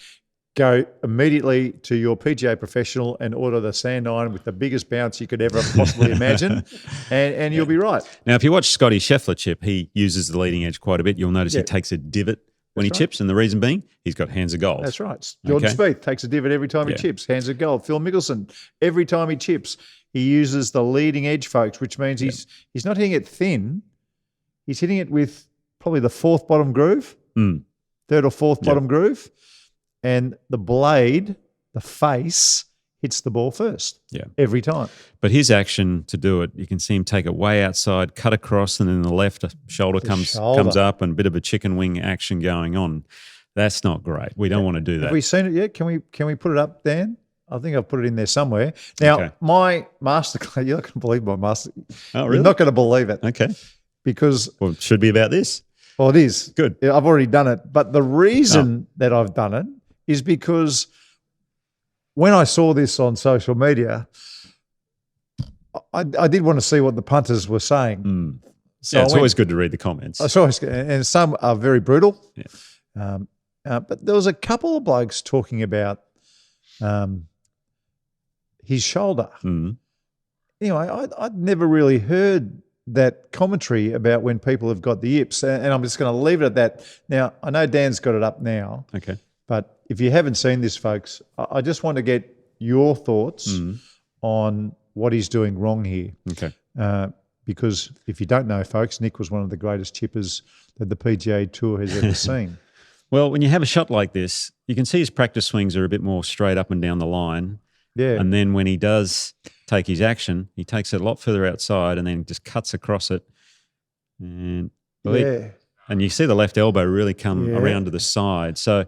Speaker 3: go immediately to your PGA professional and order the sand iron with the biggest bounce you could ever possibly imagine, and you'll be right.
Speaker 4: Now, if you watch Scotty Sheffler chip, he uses the leading edge quite a bit. You'll notice
Speaker 3: Yeah.
Speaker 4: he takes a divot when he
Speaker 3: right.
Speaker 4: chips, and the reason being, he's got hands of gold.
Speaker 3: That's right. Jordan
Speaker 4: Okay.
Speaker 3: Spieth takes a divot every time he
Speaker 4: Yeah.
Speaker 3: chips. Hands of gold. Phil Mickelson, every time he chips, he uses the leading edge, folks, which means he's not hitting it thin. He's hitting it with probably the fourth bottom groove, third or fourth bottom groove, and the blade, the face, hits the ball first.
Speaker 4: Yeah.
Speaker 3: Every time.
Speaker 4: But his action to do it, you can see him take it way outside, cut across, and then the left shoulder comes up, and a bit of a chicken wing action going on. That's not great. We don't want to do that.
Speaker 3: Have we seen it yet? Can we put it up, Dan? I think I've put it in there somewhere. Now,
Speaker 4: Okay.
Speaker 3: my masterclass, you're not going to believe my master.
Speaker 4: Oh, really?
Speaker 3: You're not going to believe it
Speaker 4: Okay.
Speaker 3: because,
Speaker 4: Well, it should be about this.
Speaker 3: well, it is.
Speaker 4: Good.
Speaker 3: Yeah, I've already done it. But the reason that I've done it is because when I saw this on social media, I did want to see what the punters were saying. So
Speaker 4: Yeah, it's
Speaker 3: I went-
Speaker 4: always good to read the comments.
Speaker 3: I saw, and some are very brutal. Yeah. But there was a couple of blokes talking about his shoulder. Anyway, I'd never really heard that commentary about when people have got the yips, and I'm just going to leave it at that. Now, I know Dan's got it up now,
Speaker 4: Okay.
Speaker 3: but if you haven't seen this, folks, I just want to get your thoughts on what he's doing wrong here.
Speaker 4: Okay.
Speaker 3: because if you don't know, folks, Nick was one of the greatest chippers that the PGA Tour has ever seen.
Speaker 4: Well, when you have a shot like this, you can see his practice swings are a bit more straight up and down the line.
Speaker 3: Yeah.
Speaker 4: And then when he does take his action, he takes it a lot further outside and then just cuts across it. And you see the left elbow really come around to the side. So,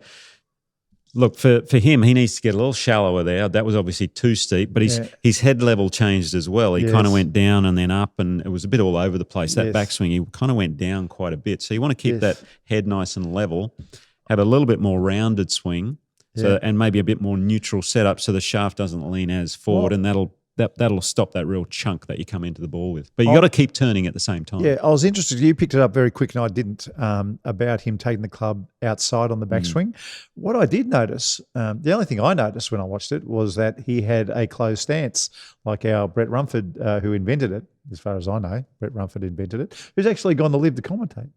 Speaker 4: look, for him, he needs to get a little shallower there. That was obviously too steep, but his head level changed as well. He kind of went down and then up, and it was a bit all over the place. That backswing, he kind of went down quite a bit. So you want to keep that head nice and level, have a little bit more rounded swing, and maybe a bit more neutral setup so the shaft doesn't lean as forward, and that'll stop that real chunk that you come into the ball with. But you got to keep turning at the same time.
Speaker 3: Yeah, I was interested. You picked it up very quick, and I didn't, about him taking the club outside on the backswing. What I did notice, the only thing I noticed when I watched it was that he had a closed stance, like our Brett Rumford, who invented it, as far as I know. Brett Rumford invented it, who's actually gone to LIV to commentate.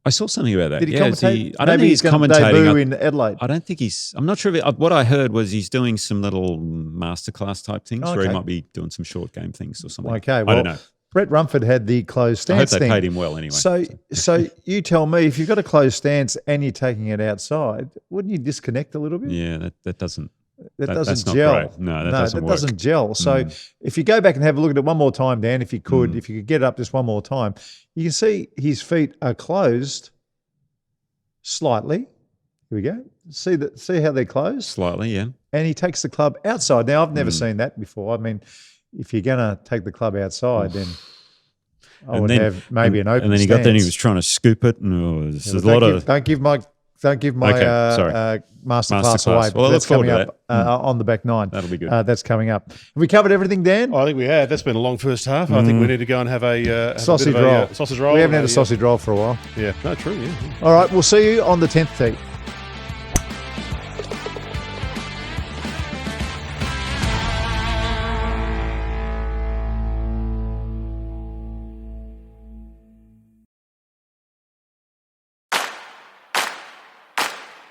Speaker 4: I saw something about that.
Speaker 3: Did he commentate?
Speaker 4: I don't think he's
Speaker 3: going to
Speaker 4: commentating.
Speaker 3: debut in Adelaide.
Speaker 4: I don't think he's. I'm not sure. What I heard was he's doing some little masterclass type things, where he might be doing some short game things or something.
Speaker 3: Okay, well,
Speaker 4: I don't know.
Speaker 3: Brett Rumford had the closed stance.
Speaker 4: I hope they
Speaker 3: thing.
Speaker 4: paid him well anyway.
Speaker 3: So you tell me, if you've got a closed stance and you're taking it outside, wouldn't you disconnect a little bit?
Speaker 4: Yeah, that doesn't.
Speaker 3: That's
Speaker 4: not
Speaker 3: gel.
Speaker 4: great. No, that doesn't work.
Speaker 3: Doesn't gel. So if you go back and have a look at it one more time, Dan, if you could get it up just one more time, you can see his feet are closed slightly. Here we go. See how they're closed?
Speaker 4: Slightly, yeah.
Speaker 3: And he takes the club outside. Now, I've never seen that before. I mean, if you're going to take the club outside, then I would have maybe an open
Speaker 4: And then he
Speaker 3: stance.
Speaker 4: got there and he was trying to scoop it. And there's a lot of...
Speaker 3: Don't give my masterclass away.
Speaker 4: Well, let's
Speaker 3: coming
Speaker 4: forward to
Speaker 3: up on the back nine.
Speaker 4: That'll be good.
Speaker 3: That's coming up. Have we covered everything, Dan?
Speaker 2: I think we have. That's been a long first half. I think we need to go and have a
Speaker 3: sausage roll.
Speaker 2: Sausage roll.
Speaker 3: We haven't had a sausage roll for a while.
Speaker 2: Yeah, no, true. Yeah.
Speaker 3: All right, we'll see you on the 10th tee.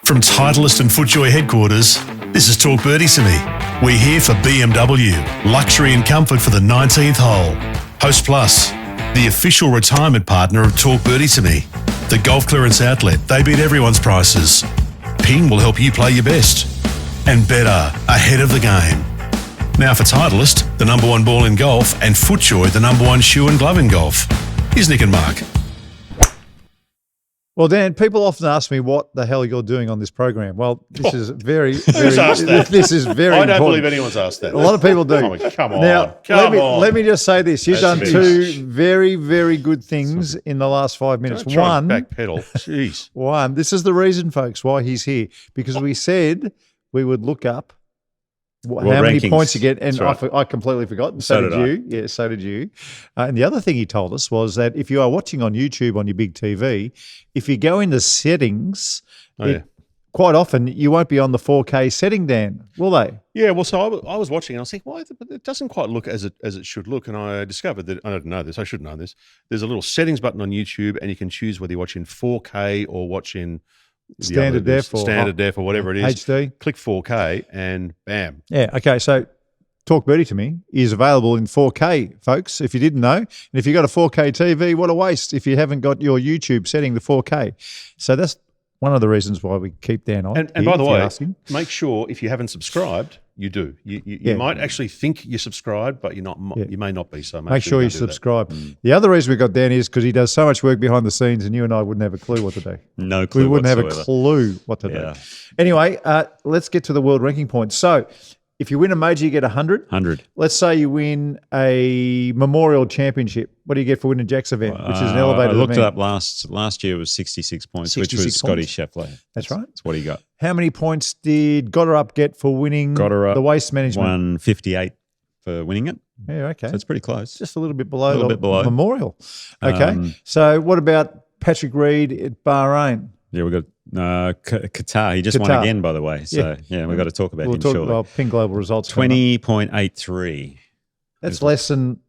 Speaker 2: From Titleist and FootJoy headquarters, this is Talk Birdie to Me. We're here for BMW, luxury and comfort for the 19th hole. Host Plus, the official retirement partner of Talk Birdie to Me. The golf clearance outlet, they beat everyone's prices. Ping will help you play your best. And better, ahead of the game. Now for Titleist, the number one ball in golf, and FootJoy, the number one shoe and glove in golf. Here's Nick and Mark.
Speaker 3: Well, Dan, people often ask me what the hell you're doing on this program. Well, this is very,
Speaker 2: Who's asked that?
Speaker 3: This is very
Speaker 2: I don't
Speaker 3: important.
Speaker 2: believe anyone's asked that.
Speaker 3: A lot of people do.
Speaker 2: Come on.
Speaker 3: Now, let me just say this. You've done
Speaker 2: That's
Speaker 3: two very, very good things in the last 5 minutes.
Speaker 2: Don't try and backpedal. Jeez.
Speaker 3: One, this is the reason, folks, why he's here. Because we said we would look up how many
Speaker 4: rankings.
Speaker 3: points you get, and
Speaker 4: That's right.
Speaker 3: I completely forgot. And
Speaker 4: So
Speaker 3: so
Speaker 4: did
Speaker 3: did you. Yeah, so did you. And the other thing he told us was that if you are watching on YouTube on your big TV, if you go into settings, quite often you won't be on the 4K setting, Dan, will they?
Speaker 2: Yeah, well, so I was watching and I was thinking, why? But it doesn't quite look as it should look. And I discovered that, I don't know this, I should know this. There's a little settings button on YouTube and you can choose whether you watch in 4K or watch in
Speaker 3: Standard def
Speaker 2: or whatever it is.
Speaker 3: HD.
Speaker 2: Click 4K and bam.
Speaker 3: Yeah, okay, so Talk Birdie to Me is available in 4K, folks, if you didn't know. And if you've got a 4K TV, what a waste if you haven't got your YouTube setting to 4K. So that's one of the reasons why we keep Dan on.
Speaker 2: And by the way, make sure if you haven't subscribed, you do. You might actually think you're subscribed, but you're not. You may not be. So
Speaker 3: make sure you subscribe. The other reason we got Dan is because he does so much work behind the scenes, and you and I wouldn't have a clue what to do.
Speaker 4: No clue.
Speaker 3: We wouldn't
Speaker 4: whatsoever.
Speaker 3: have a clue what to do. Anyway, let's get to the world ranking points. So, if you win a major, you get 100.
Speaker 4: 100.
Speaker 3: Let's say you win a Memorial Championship. What do you get for winning Jack's event, which is an elevated
Speaker 4: I looked
Speaker 3: event?
Speaker 4: it up last year was 66 points,
Speaker 3: 66
Speaker 4: which was Scotty
Speaker 3: points.
Speaker 4: Sheffler.
Speaker 3: That's right.
Speaker 4: That's what he got.
Speaker 3: How many points did Gotterup get for winning
Speaker 4: Gotterup
Speaker 3: the waste management?
Speaker 4: 158 for winning it.
Speaker 3: Yeah, okay.
Speaker 4: So it's pretty close.
Speaker 3: Just a little bit below the Memorial. Okay. So what about Patrick Reed at Bahrain?
Speaker 4: Yeah, we got Qatar. He just won again, by the way. So, yeah, we've got to talk about him shortly.
Speaker 3: Well, Ping Global results.
Speaker 4: 20.83.
Speaker 3: That's less than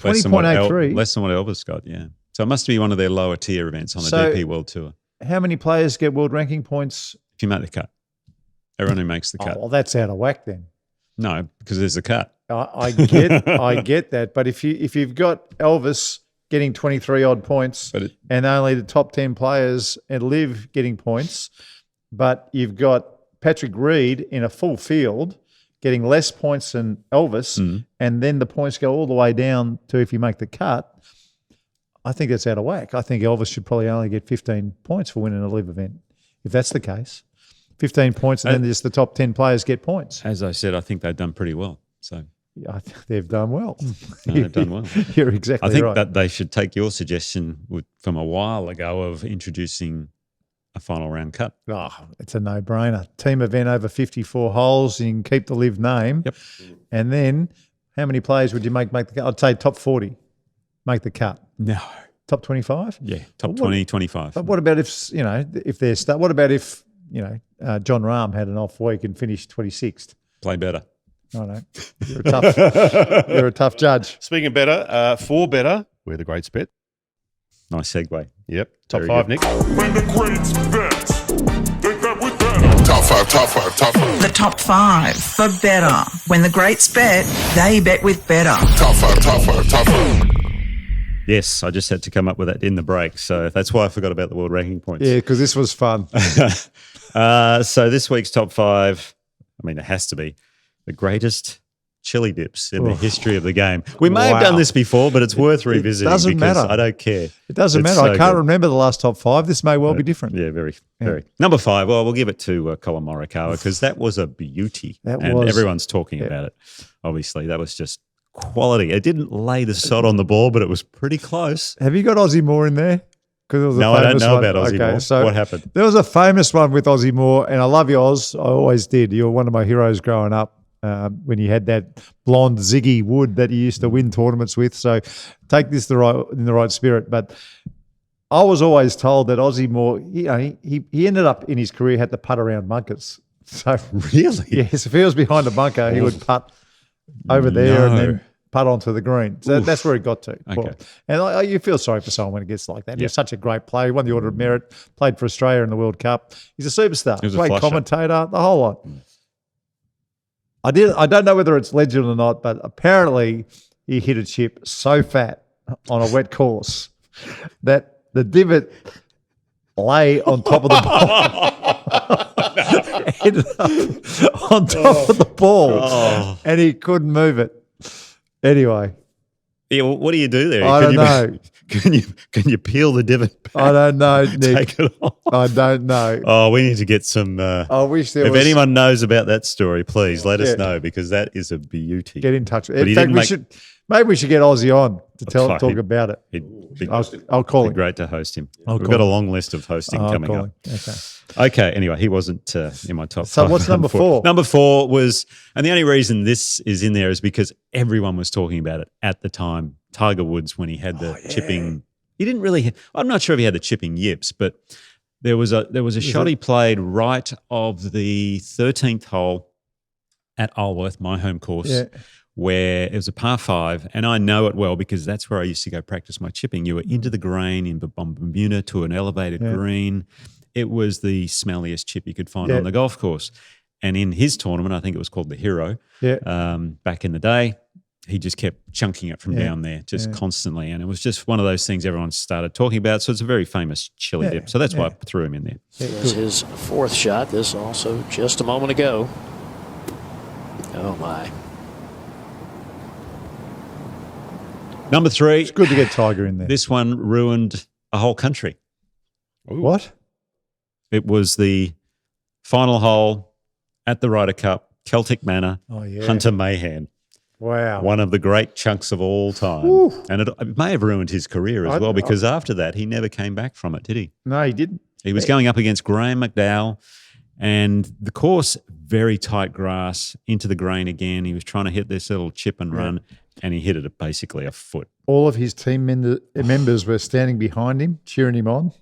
Speaker 3: 20.83.
Speaker 4: Less than what Elvis got, yeah. So it must be one of their lower tier events on the DP World Tour.
Speaker 3: How many players get world ranking points?
Speaker 4: If you make the cut. Everyone who makes the cut.
Speaker 3: Oh, well, that's out of whack then.
Speaker 4: No, because there's a cut.
Speaker 3: I get that. But if you've got Elvis getting 23 odd points and only the top 10 players at LIV getting points, but you've got Patrick Reed in a full field getting less points than Elvis, and then the points go all the way down to if you make the cut, I think that's out of whack. I think Elvis should probably only get 15 points for winning a LIV event. If that's the case, 15 points and then just the top 10 players get points.
Speaker 4: As I said, I think they've done pretty well. So
Speaker 3: Yeah, I think they've done well.
Speaker 4: no, they've done well.
Speaker 3: You're exactly right.
Speaker 4: I think that they should take your suggestion from a while ago of introducing a final round cut.
Speaker 3: Oh, it's a no-brainer. Team event over 54 holes. You can keep the LIV name.
Speaker 4: Yep.
Speaker 3: And then how many players would you make the cut? I'd say top 40 make the cut.
Speaker 4: No.
Speaker 3: Top 25?
Speaker 4: Yeah, top 20, 25.
Speaker 3: But what about if they're what about if, John Rahm had an off week and finished 26th?
Speaker 4: Play better.
Speaker 3: I know. You're a tough judge.
Speaker 8: Speaking of better, for better, we're the greats bet.
Speaker 4: Nice segue.
Speaker 8: Yep. Top
Speaker 4: Very
Speaker 8: five,
Speaker 4: good.
Speaker 8: Nick.
Speaker 9: When the greats bet, they bet with better.
Speaker 10: Top five.
Speaker 6: The top 5 for better. When the greats bet, they bet with better.
Speaker 10: Top five.
Speaker 4: Yes, I just had to come up with that in the break. So that's why I forgot about the world ranking points.
Speaker 3: Yeah, because this was fun.
Speaker 4: So this week's top 5, it has to be the greatest chili dips in the history of the game. We may have done this before, but it's worth revisiting.
Speaker 3: doesn't
Speaker 4: because
Speaker 3: matter.
Speaker 4: I don't care.
Speaker 3: It doesn't
Speaker 4: It's
Speaker 3: matter. I
Speaker 4: so
Speaker 3: can't
Speaker 4: good.
Speaker 3: remember the last top 5. This may well be different.
Speaker 4: Yeah, very. Number 5, well, we'll give it to Colin Morikawa because that was a beauty. Everyone's talking about it. Obviously, that was just quality. It didn't lay the sod on the ball, but it was pretty close.
Speaker 3: Have you got Aussie Moore in there?
Speaker 4: No, I don't know about Aussie Moore.
Speaker 3: So
Speaker 4: what happened?
Speaker 3: There was a famous one with Aussie Moore, and I love you, Oz. I always did. You were one of my heroes growing up when you had that blonde Ziggy Wood that you used to win tournaments with. So take this in the right spirit. But I was always told that Aussie Moore, he ended up in his career had to putt around bunkers. So
Speaker 4: really?
Speaker 3: Yes, if he was behind a bunker, he would putt over there and then putt onto the green. So that's where he got to.
Speaker 4: Okay.
Speaker 3: And you feel sorry for someone when it gets like that. He was such a great player. He won the Order of Merit, played for Australia in the World Cup. He's a superstar.
Speaker 4: He was a
Speaker 3: Great
Speaker 4: flusher.
Speaker 3: commentator, the whole lot. I don't know whether it's legend or not, but apparently he hit a chip so fat on a wet course that the divot lay on top of the ball. Ended up on top of the ball, and he couldn't move it. Anyway,
Speaker 4: Yeah, well, what do you do there?
Speaker 3: I don't know.
Speaker 4: Can you peel the divot back?
Speaker 3: I don't know, Nick.
Speaker 4: Take it off.
Speaker 3: I don't know.
Speaker 4: Oh, we need to get some.
Speaker 3: I wish there
Speaker 4: if
Speaker 3: was.
Speaker 4: anyone knows about that story, please let us know because that is a beauty.
Speaker 3: Get in touch.
Speaker 4: But
Speaker 3: In
Speaker 4: he
Speaker 3: fact,
Speaker 4: didn't
Speaker 3: maybe we should get Aussie on to
Speaker 4: Fine.
Speaker 3: talk about it. I'll call
Speaker 4: It'd
Speaker 3: him.
Speaker 4: be great to host him.
Speaker 3: I'll
Speaker 4: We've
Speaker 3: call
Speaker 4: got a
Speaker 3: him.
Speaker 4: long list of hosting
Speaker 3: I'll
Speaker 4: coming
Speaker 3: call
Speaker 4: up.
Speaker 3: him. Okay.
Speaker 4: Okay, anyway, he wasn't in my top
Speaker 3: So
Speaker 4: five.
Speaker 3: what's number 4?
Speaker 4: Number 4 was, and the only reason this is in there is because everyone was talking about it at the time. Tiger Woods, when he had the chipping, he didn't really. I'm not sure if he had the chipping yips, but there was a shot he played right of the 13th hole at Alworth, my home course, where it was a par 5, and I know it well because that's where I used to go practice my chipping. You were into the green in Bermuda to an elevated green. It was the smelliest chip you could find on the golf course. And in his tournament, I think it was called the Hero, back in the day, he just kept chunking it from down there just constantly. And it was just one of those things everyone started talking about. So it's a very famous chili dip. So that's why I threw him in there.
Speaker 11: There's his 4th shot. This also just a moment ago. Oh, my.
Speaker 4: Number 3.
Speaker 3: It's good to get Tiger in there.
Speaker 4: This one ruined a whole country.
Speaker 3: What?
Speaker 4: It was the final hole at the Ryder Cup, Celtic Manor, Hunter Mahan.
Speaker 3: Wow.
Speaker 4: One of the great chunks of all time. And it may have ruined his career as well because after that, he never came back from it, did he?
Speaker 3: No, he didn't.
Speaker 4: He was going up against Graham McDowell and the course, very tight grass, into the green again. He was trying to hit this little chip and run and he hit it at basically a foot.
Speaker 3: All of his team members were standing behind him, cheering him on.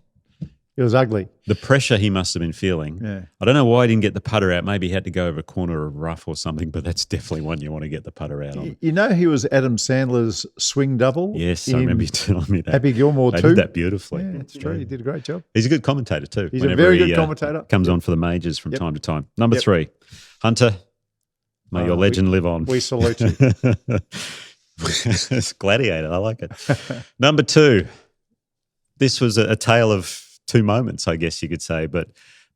Speaker 3: It was ugly.
Speaker 4: The pressure he must have been feeling.
Speaker 3: Yeah.
Speaker 4: I don't know why he didn't get the putter out. Maybe he had to go over a corner of rough or something, but that's definitely one you want to get the putter out on.
Speaker 3: You know he was Adam Sandler's swing double?
Speaker 4: Yes, I remember you telling me that.
Speaker 3: Happy Gilmore
Speaker 4: They
Speaker 3: too.
Speaker 4: did that beautifully.
Speaker 3: Yeah, it's true. He did a great job.
Speaker 4: He's a good commentator too.
Speaker 3: He's a
Speaker 4: whenever
Speaker 3: very
Speaker 4: he,
Speaker 3: good commentator.
Speaker 4: Comes on for the majors from time to time. Number 3, Hunter, May your legend live on.
Speaker 3: We salute you.
Speaker 4: It's Gladiator. I like it. Number 2. This was a tale of 2 moments, I guess you could say. But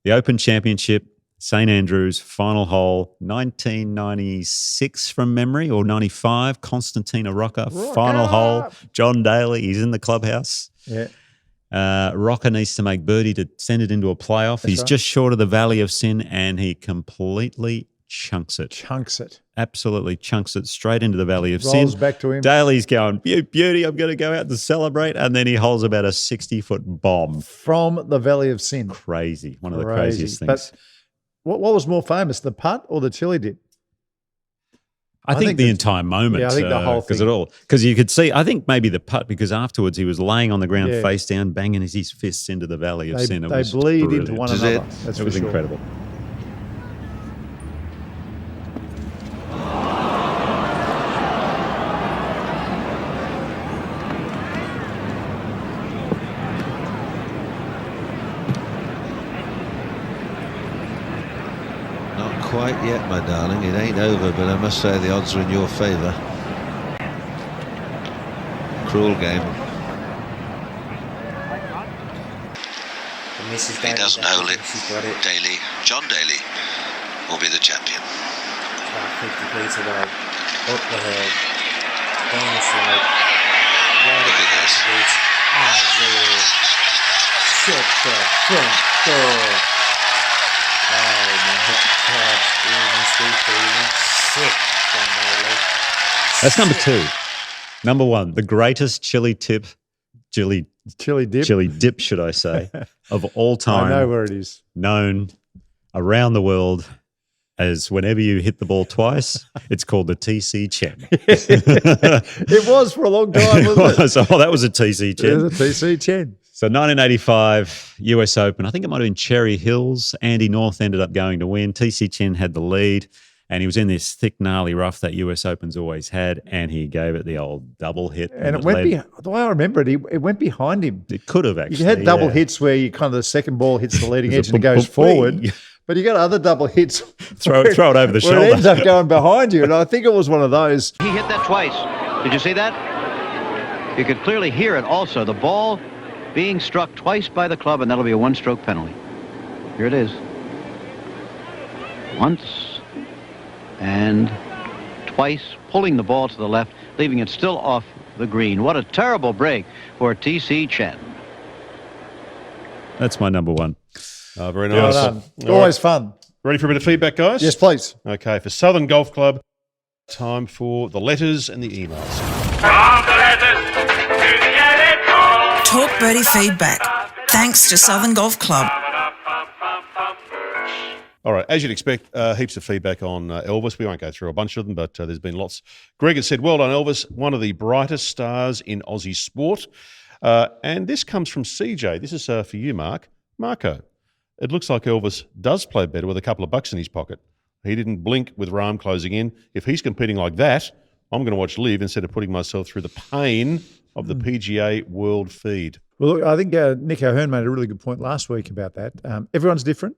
Speaker 4: the Open Championship, St Andrews, final hole, 1996 from memory, or 95, Constantina Rocca, final hole. John Daly, he's in the clubhouse.
Speaker 3: Yeah.
Speaker 4: Rocca needs to make birdie to send it into a playoff. He's just short of the Valley of Sin, and he completely chunks it. Absolutely chunks it straight into the Valley of Sin.
Speaker 3: Rolls back to him.
Speaker 4: Daly's going, beauty, I'm going to go out to celebrate. And then he holds about a 60-foot bomb.
Speaker 3: From the Valley of Sin.
Speaker 4: Crazy. One of the craziest things.
Speaker 3: But what was more famous, the putt or the chili dip?
Speaker 4: I think the entire moment.
Speaker 3: Yeah, I think the whole thing.
Speaker 4: Because you could see, I think maybe the putt, because afterwards he was laying on the ground face down, banging his fists into the Valley of Sin.
Speaker 3: They bleed into one another.
Speaker 4: It was incredible.
Speaker 12: Quite yet, my darling. It ain't over, but I must say the odds are in your favour. Cruel game.
Speaker 13: If he doesn't hold it, Daly, John Daly, will be the champion.
Speaker 14: About 50 feet away, up the hill, down the slope,
Speaker 13: look at this.
Speaker 14: Shut the front door. Oh my God, you must be feeling sick, John Daly.
Speaker 4: That's number 2. Number 1, the greatest chili dip, should I say, of all time.
Speaker 3: I know where it is.
Speaker 4: Known around the world as whenever you hit the ball twice, it's called the TC Chen.
Speaker 3: It was for a long time, wasn't it?
Speaker 4: Oh, that was a TC Chen.
Speaker 3: It was a TC Chen.
Speaker 4: So 1985 US Open, I think it might have been Cherry Hills. Andy North ended up going to win. TC Chen had the lead, and he was in this thick, gnarly rough that US Open's always had, and he gave it the old double hit.
Speaker 3: And it went the way I remember it, it went behind him.
Speaker 4: It could have actually.
Speaker 3: You had double hits where you kind of the second ball hits the leading edge and it goes forward. But you got other double hits.
Speaker 4: Throw it over the shoulder.
Speaker 3: It ends up going behind you, and I think it was one of those.
Speaker 15: He hit that twice. Did you see that? You could clearly hear it also. The ball being struck twice by the club, and that'll be a 1-stroke penalty. Here it is. Once and twice, pulling the ball to the left, leaving it still off the green. What a terrible break for TC Chen.
Speaker 4: That's my number 1.
Speaker 8: Very nice.
Speaker 3: Well done. Always fun.
Speaker 8: Ready for a bit of feedback, guys?
Speaker 3: Yes, please.
Speaker 8: Okay, for Southern Golf Club, time for the letters and the emails.
Speaker 6: Talk Birdie feedback. Thanks to Southern Golf Club.
Speaker 8: All right, as you'd expect, heaps of feedback on Elvis. We won't go through a bunch of them, but there's been lots. Greg has said, well done, Elvis, one of the brightest stars in Aussie sport. And this comes from CJ. This is for you, Marco. It looks like Elvis does play better with a couple of bucks in his pocket. He didn't blink with Rahm closing in. If he's competing like that, I'm going to watch LIV instead of putting myself through the pain of the PGA World feed.
Speaker 3: Well, look, I think Nick O'Hearn made a really good point last week about that. Everyone's different.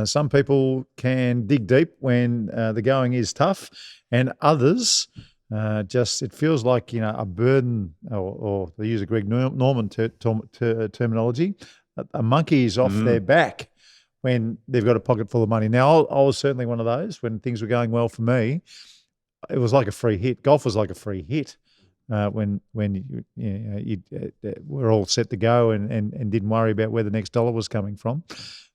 Speaker 3: Some people can dig deep when the going is tough, and others it feels like a burden, or they use a Greg Norman terminology. A monkey is off their back when they've got a pocket full of money. Now, I was certainly one of those when things were going well for me. It was like a free hit. Golf was like a free hit when you were all set to go and didn't worry about where the next dollar was coming from.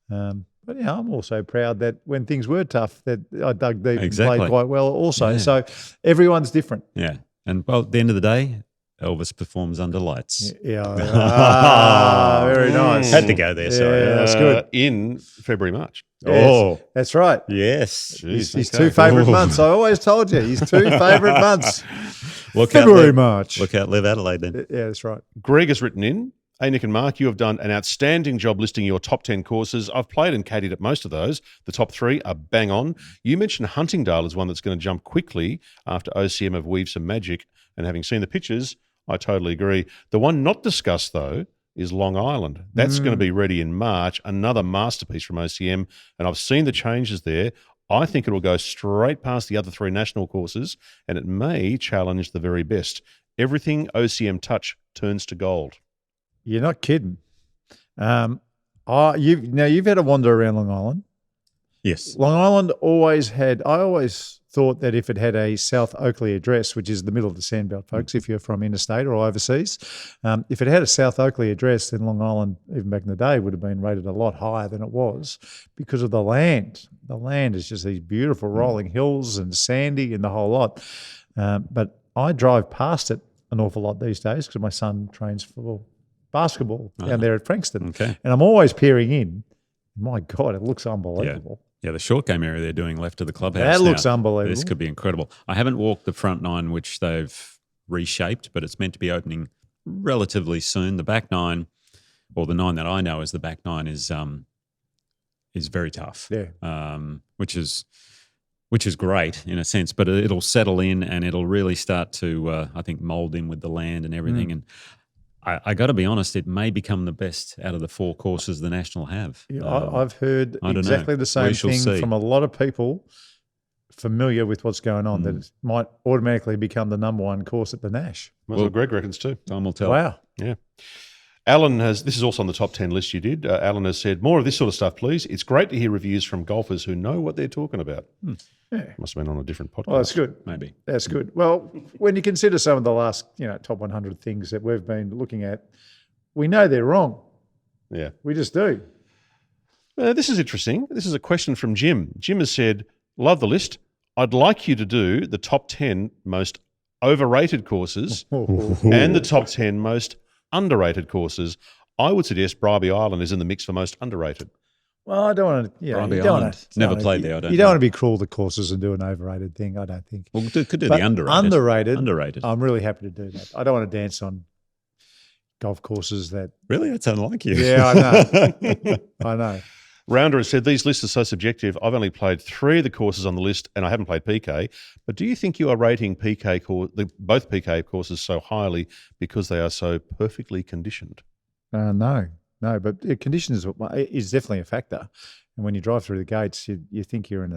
Speaker 3: But I'm also proud that when things were tough, that I dug deep and played quite well also. Yeah. So everyone's different.
Speaker 4: Yeah. And well, at the end of the day, Elvis performs under lights.
Speaker 3: Yeah. Very nice.
Speaker 4: Had to go there, sorry.
Speaker 3: Yeah, that's good.
Speaker 8: In February, March.
Speaker 3: Yes, that's right.
Speaker 4: Yes.
Speaker 3: Jeez, his 2 favourite months. I always told you, his 2 favourite months.
Speaker 4: February,
Speaker 3: March.
Speaker 4: Look out, LIV Adelaide then.
Speaker 3: Yeah, that's right.
Speaker 8: Greg has written in, hey, Nick and Mark, you have done an outstanding job listing your top 10 courses. I've played and caddied at most of those. The top 3 are bang on. You mentioned Huntingdale as one that's going to jump quickly after OCM have weaved some magic, and having seen the pictures, I totally agree. The one not discussed, though, is Long Island. That's going to be ready in March, another masterpiece from OCM, and I've seen the changes there. I think it will go straight past the other 3 national courses, and it may challenge the very best. Everything OCM touch turns to gold.
Speaker 3: You're not kidding. You've had a wander around Long Island.
Speaker 4: Yes.
Speaker 3: Long Island I always thought that if it had a South Oakley address, which is the middle of the Sandbelt, folks, if you're from interstate or overseas, if it had a South Oakley address, then Long Island, even back in the day, would have been rated a lot higher than it was because of the land. The land is just these beautiful rolling hills and sandy and the whole lot. But I drive past it an awful lot these days because my son trains for basketball down there at Frankston.
Speaker 4: Okay.
Speaker 3: And I'm always peering in. My God, it looks unbelievable.
Speaker 4: Yeah, the short game area they're doing left of the clubhouse.
Speaker 3: That looks unbelievable.
Speaker 4: This could be incredible. I haven't walked the front 9, which they've reshaped, but it's meant to be opening relatively soon. The back 9, or the 9 that I know as the back 9, is very tough.
Speaker 3: Yeah.
Speaker 4: Which is great in a sense, but it'll settle in and it'll really start to, I think, mold in with the land and everything. And I got to be honest, it may become the best out of the 4 courses the National have.
Speaker 3: Yeah, I've heard exactly the same thing from a lot of people familiar with what's going on, that it might automatically become the number 1 course at the Nash.
Speaker 8: Well, Greg reckons too.
Speaker 4: Time will tell.
Speaker 3: Wow.
Speaker 8: Yeah. Alan this is also on the top 10 list you did. Alan has said, more of this sort of stuff, please. It's great to hear reviews from golfers who know what they're talking about.
Speaker 3: Yeah.
Speaker 8: Must have been on a different podcast.
Speaker 3: Well, that's good.
Speaker 4: Maybe.
Speaker 3: That's good. Well, when you consider some of the last, top 100 things that we've been looking at, we know they're wrong.
Speaker 8: Yeah.
Speaker 3: We just do.
Speaker 8: This is interesting. This is a question from Jim. Jim has said, love the list. I'd like you to do the top 10 most overrated courses and the top 10 most underrated courses. I would suggest Bribey Island is in the mix for most underrated.
Speaker 3: Well, I don't want to.
Speaker 4: Bribey Island. Never played there. I don't.
Speaker 3: You don't want to be cruel to courses and do an overrated thing. I don't think.
Speaker 4: Well, could do the underrated.
Speaker 3: Underrated. I'm really happy to do that. I don't want to dance on golf courses that.
Speaker 4: Really, that's unlike you.
Speaker 3: Yeah, I know. I know.
Speaker 8: Rounder has said, these lists are so subjective. I've only played 3 of the courses on the list and I haven't played PK. But do you think you are rating both PK courses so highly because they are so perfectly conditioned?
Speaker 3: No, but condition is definitely a factor. And when you drive through the gates, you think you're in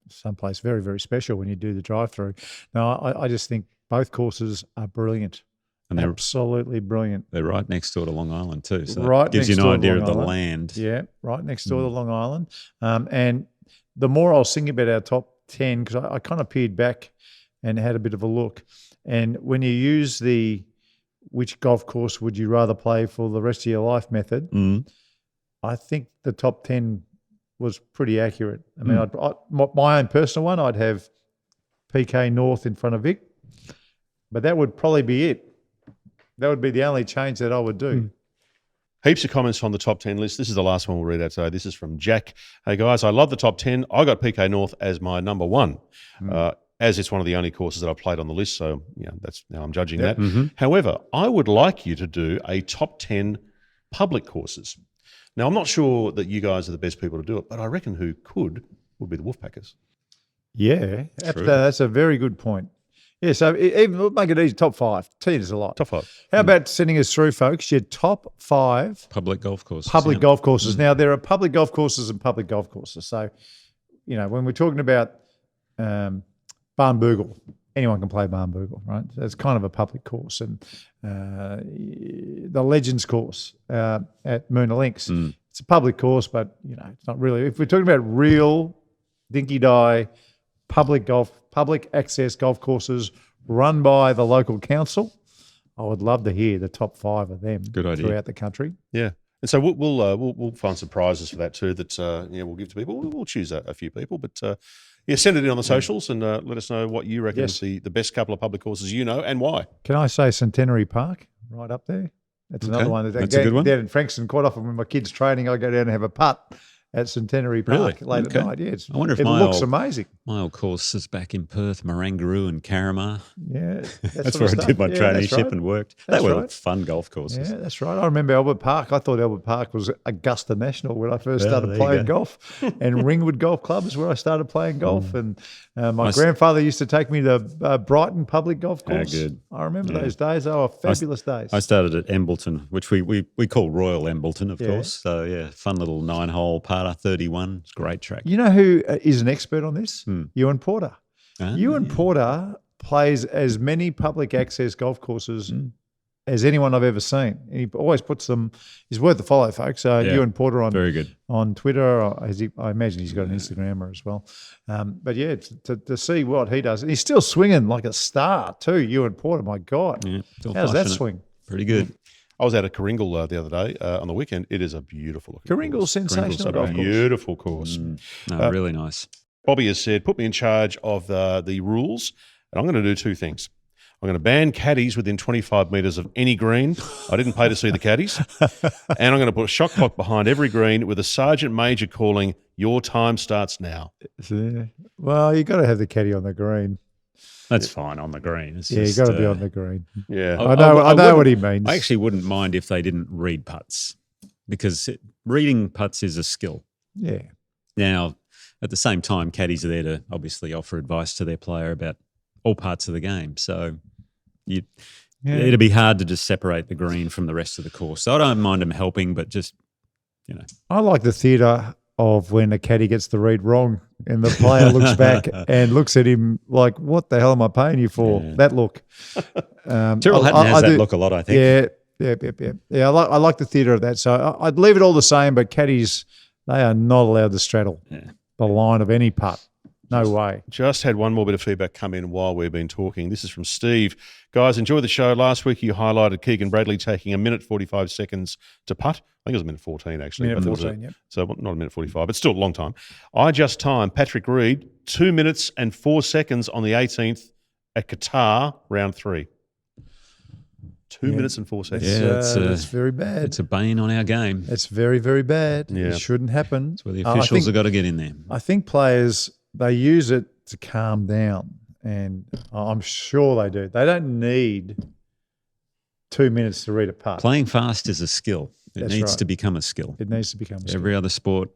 Speaker 3: someplace very, very special when you do the drive-through. No, I just think both courses are brilliant. And they're absolutely brilliant.
Speaker 4: They're right next door to Long Island too, so
Speaker 3: right
Speaker 4: that gives you an idea of the land.
Speaker 3: Yeah, right next door to Long Island. And the more I was thinking about our top 10, because I kind of peered back and had a bit of a look. And when you use which golf course would you rather play for the rest of your life method, I think the top 10 was pretty accurate. I mean, my own personal one, I'd have PK North in front of Vic, but that would probably be it. That would be the only change that I would do.
Speaker 8: Heaps of comments on the top 10 list. This is the last one we'll read out today. This is from Jack. Hey, guys, I love the top 10. I got PK North as my number 1, as it's one of the only courses that I've played on the list. So, that's now I'm judging that. However, I would like you to do a top 10 public courses. Now, I'm not sure that you guys are the best people to do it, but I reckon who would be the Wolfpackers.
Speaker 3: Yeah, that's a very good point. Yeah, so even we'll make it easy. Top 5. 10 is a lot.
Speaker 8: Top 5.
Speaker 3: How about sending us through, folks, your top 5
Speaker 4: public golf courses?
Speaker 3: Golf courses. Now, there are public golf courses and public golf courses. So, when we're talking about Barnbougle, anyone can play Barnbougle, right? So it's kind of a public course. And the Legends course at Moona Links, it's a public course, but, it's not really. If we're talking about real dinky-die public access golf courses run by the local council, I would love to hear the top 5 of them throughout the country.
Speaker 8: Yeah. And so we'll find some prizes for that too that we'll give to people. We'll choose a few people, but send it in on the socials and let us know what you reckon is the best couple of public courses and why.
Speaker 3: Can I say Centenary Park right up there? That's another one.
Speaker 4: That's a good one.
Speaker 3: Down in Frankston, quite often when my kids training, I go down and have a putt at Centenary Park late at night. Yeah,
Speaker 4: I wonder if
Speaker 3: it looks amazing.
Speaker 4: My old course is back in Perth, Marangaroo and Carramar.
Speaker 3: Yeah,
Speaker 4: that's where I did my traineeship and worked. They were fun golf courses.
Speaker 3: Yeah, that's right. I remember Albert Park. I thought Albert Park was Augusta National when I first started playing golf. And Ringwood Golf Club is where I started playing golf. And my grandfather used to take me to Brighton Public Golf Course.
Speaker 4: Good.
Speaker 3: I remember those days. They were fabulous days.
Speaker 4: I started at Embleton, which we call Royal Embleton, of course. So, fun little 9-hole par Nevada 31. It's a great track.
Speaker 3: You know who is an expert on this?
Speaker 4: Hmm.
Speaker 3: Ewan Porter. Ewan Porter plays as many public access golf courses as anyone I've ever seen. And he always puts them. He's worth the follow, folks. Ewan Porter on
Speaker 4: very good
Speaker 3: on Twitter. I imagine he's got an Instagrammer as well. But yeah, to see what he does, and he's still swinging like a star too. Ewan Porter, my God, how's that swing?
Speaker 4: Pretty good.
Speaker 8: I was out at Kooringal the other day on the weekend. It is a beautiful looking
Speaker 3: Kooringal's sensational golf course.
Speaker 8: Beautiful course.
Speaker 4: No, really nice.
Speaker 8: Bobby has said, put me in charge of the rules, and I'm going to do two things. I'm going to ban caddies within 25 metres of any green. I didn't pay to see the caddies. And I'm going to put a shot clock behind every green with a sergeant major calling, your time starts now.
Speaker 3: Well, you got to have the caddy on the green.
Speaker 4: That's fine on the green. It's
Speaker 3: you got to be on the green.
Speaker 8: Yeah.
Speaker 3: I know what he means.
Speaker 4: I actually wouldn't mind if they didn't read putts, because reading putts is a skill.
Speaker 3: Yeah.
Speaker 4: Now, at the same time, caddies are there to obviously offer advice to their player about all parts of the game. So it'd be hard to just separate the green from the rest of the course. So I don't mind them helping, but just,
Speaker 3: I like the theatre of when a caddy gets the read wrong and the player looks back and looks at him like, what the hell am I paying you for?
Speaker 4: Yeah.
Speaker 3: That look.
Speaker 4: Tyrrell Hatton has that look a lot, I think.
Speaker 3: Yeah. I like the theatre of that. So I'd leave it all the same, but caddies, they are not allowed to straddle the line of any putt. No way.
Speaker 8: Just had one more bit of feedback come in while we've been talking. This is from Steve. Guys, enjoy the show. Last week you highlighted Keegan Bradley taking 1 minute 45 seconds to putt. I think it was 1 minute 14 actually.
Speaker 3: Minute 14, yeah.
Speaker 8: So not 1 minute 45, but still a long time. I just timed Patrick Reed 2 minutes and 4 seconds on the 18th at Qatar, round 3. 2 minutes and 4 seconds.
Speaker 3: Yeah, that's very bad.
Speaker 4: It's a bane on our game.
Speaker 3: It's very, very bad.
Speaker 8: Yeah.
Speaker 3: It shouldn't happen.
Speaker 4: That's where the officials have got to get in there.
Speaker 3: I think players, they use it to calm down, and I'm sure they do. They don't need 2 minutes to read a putt.
Speaker 4: Playing fast is a skill. It needs to become a skill.
Speaker 3: It needs to become a skill.
Speaker 4: Every other sport,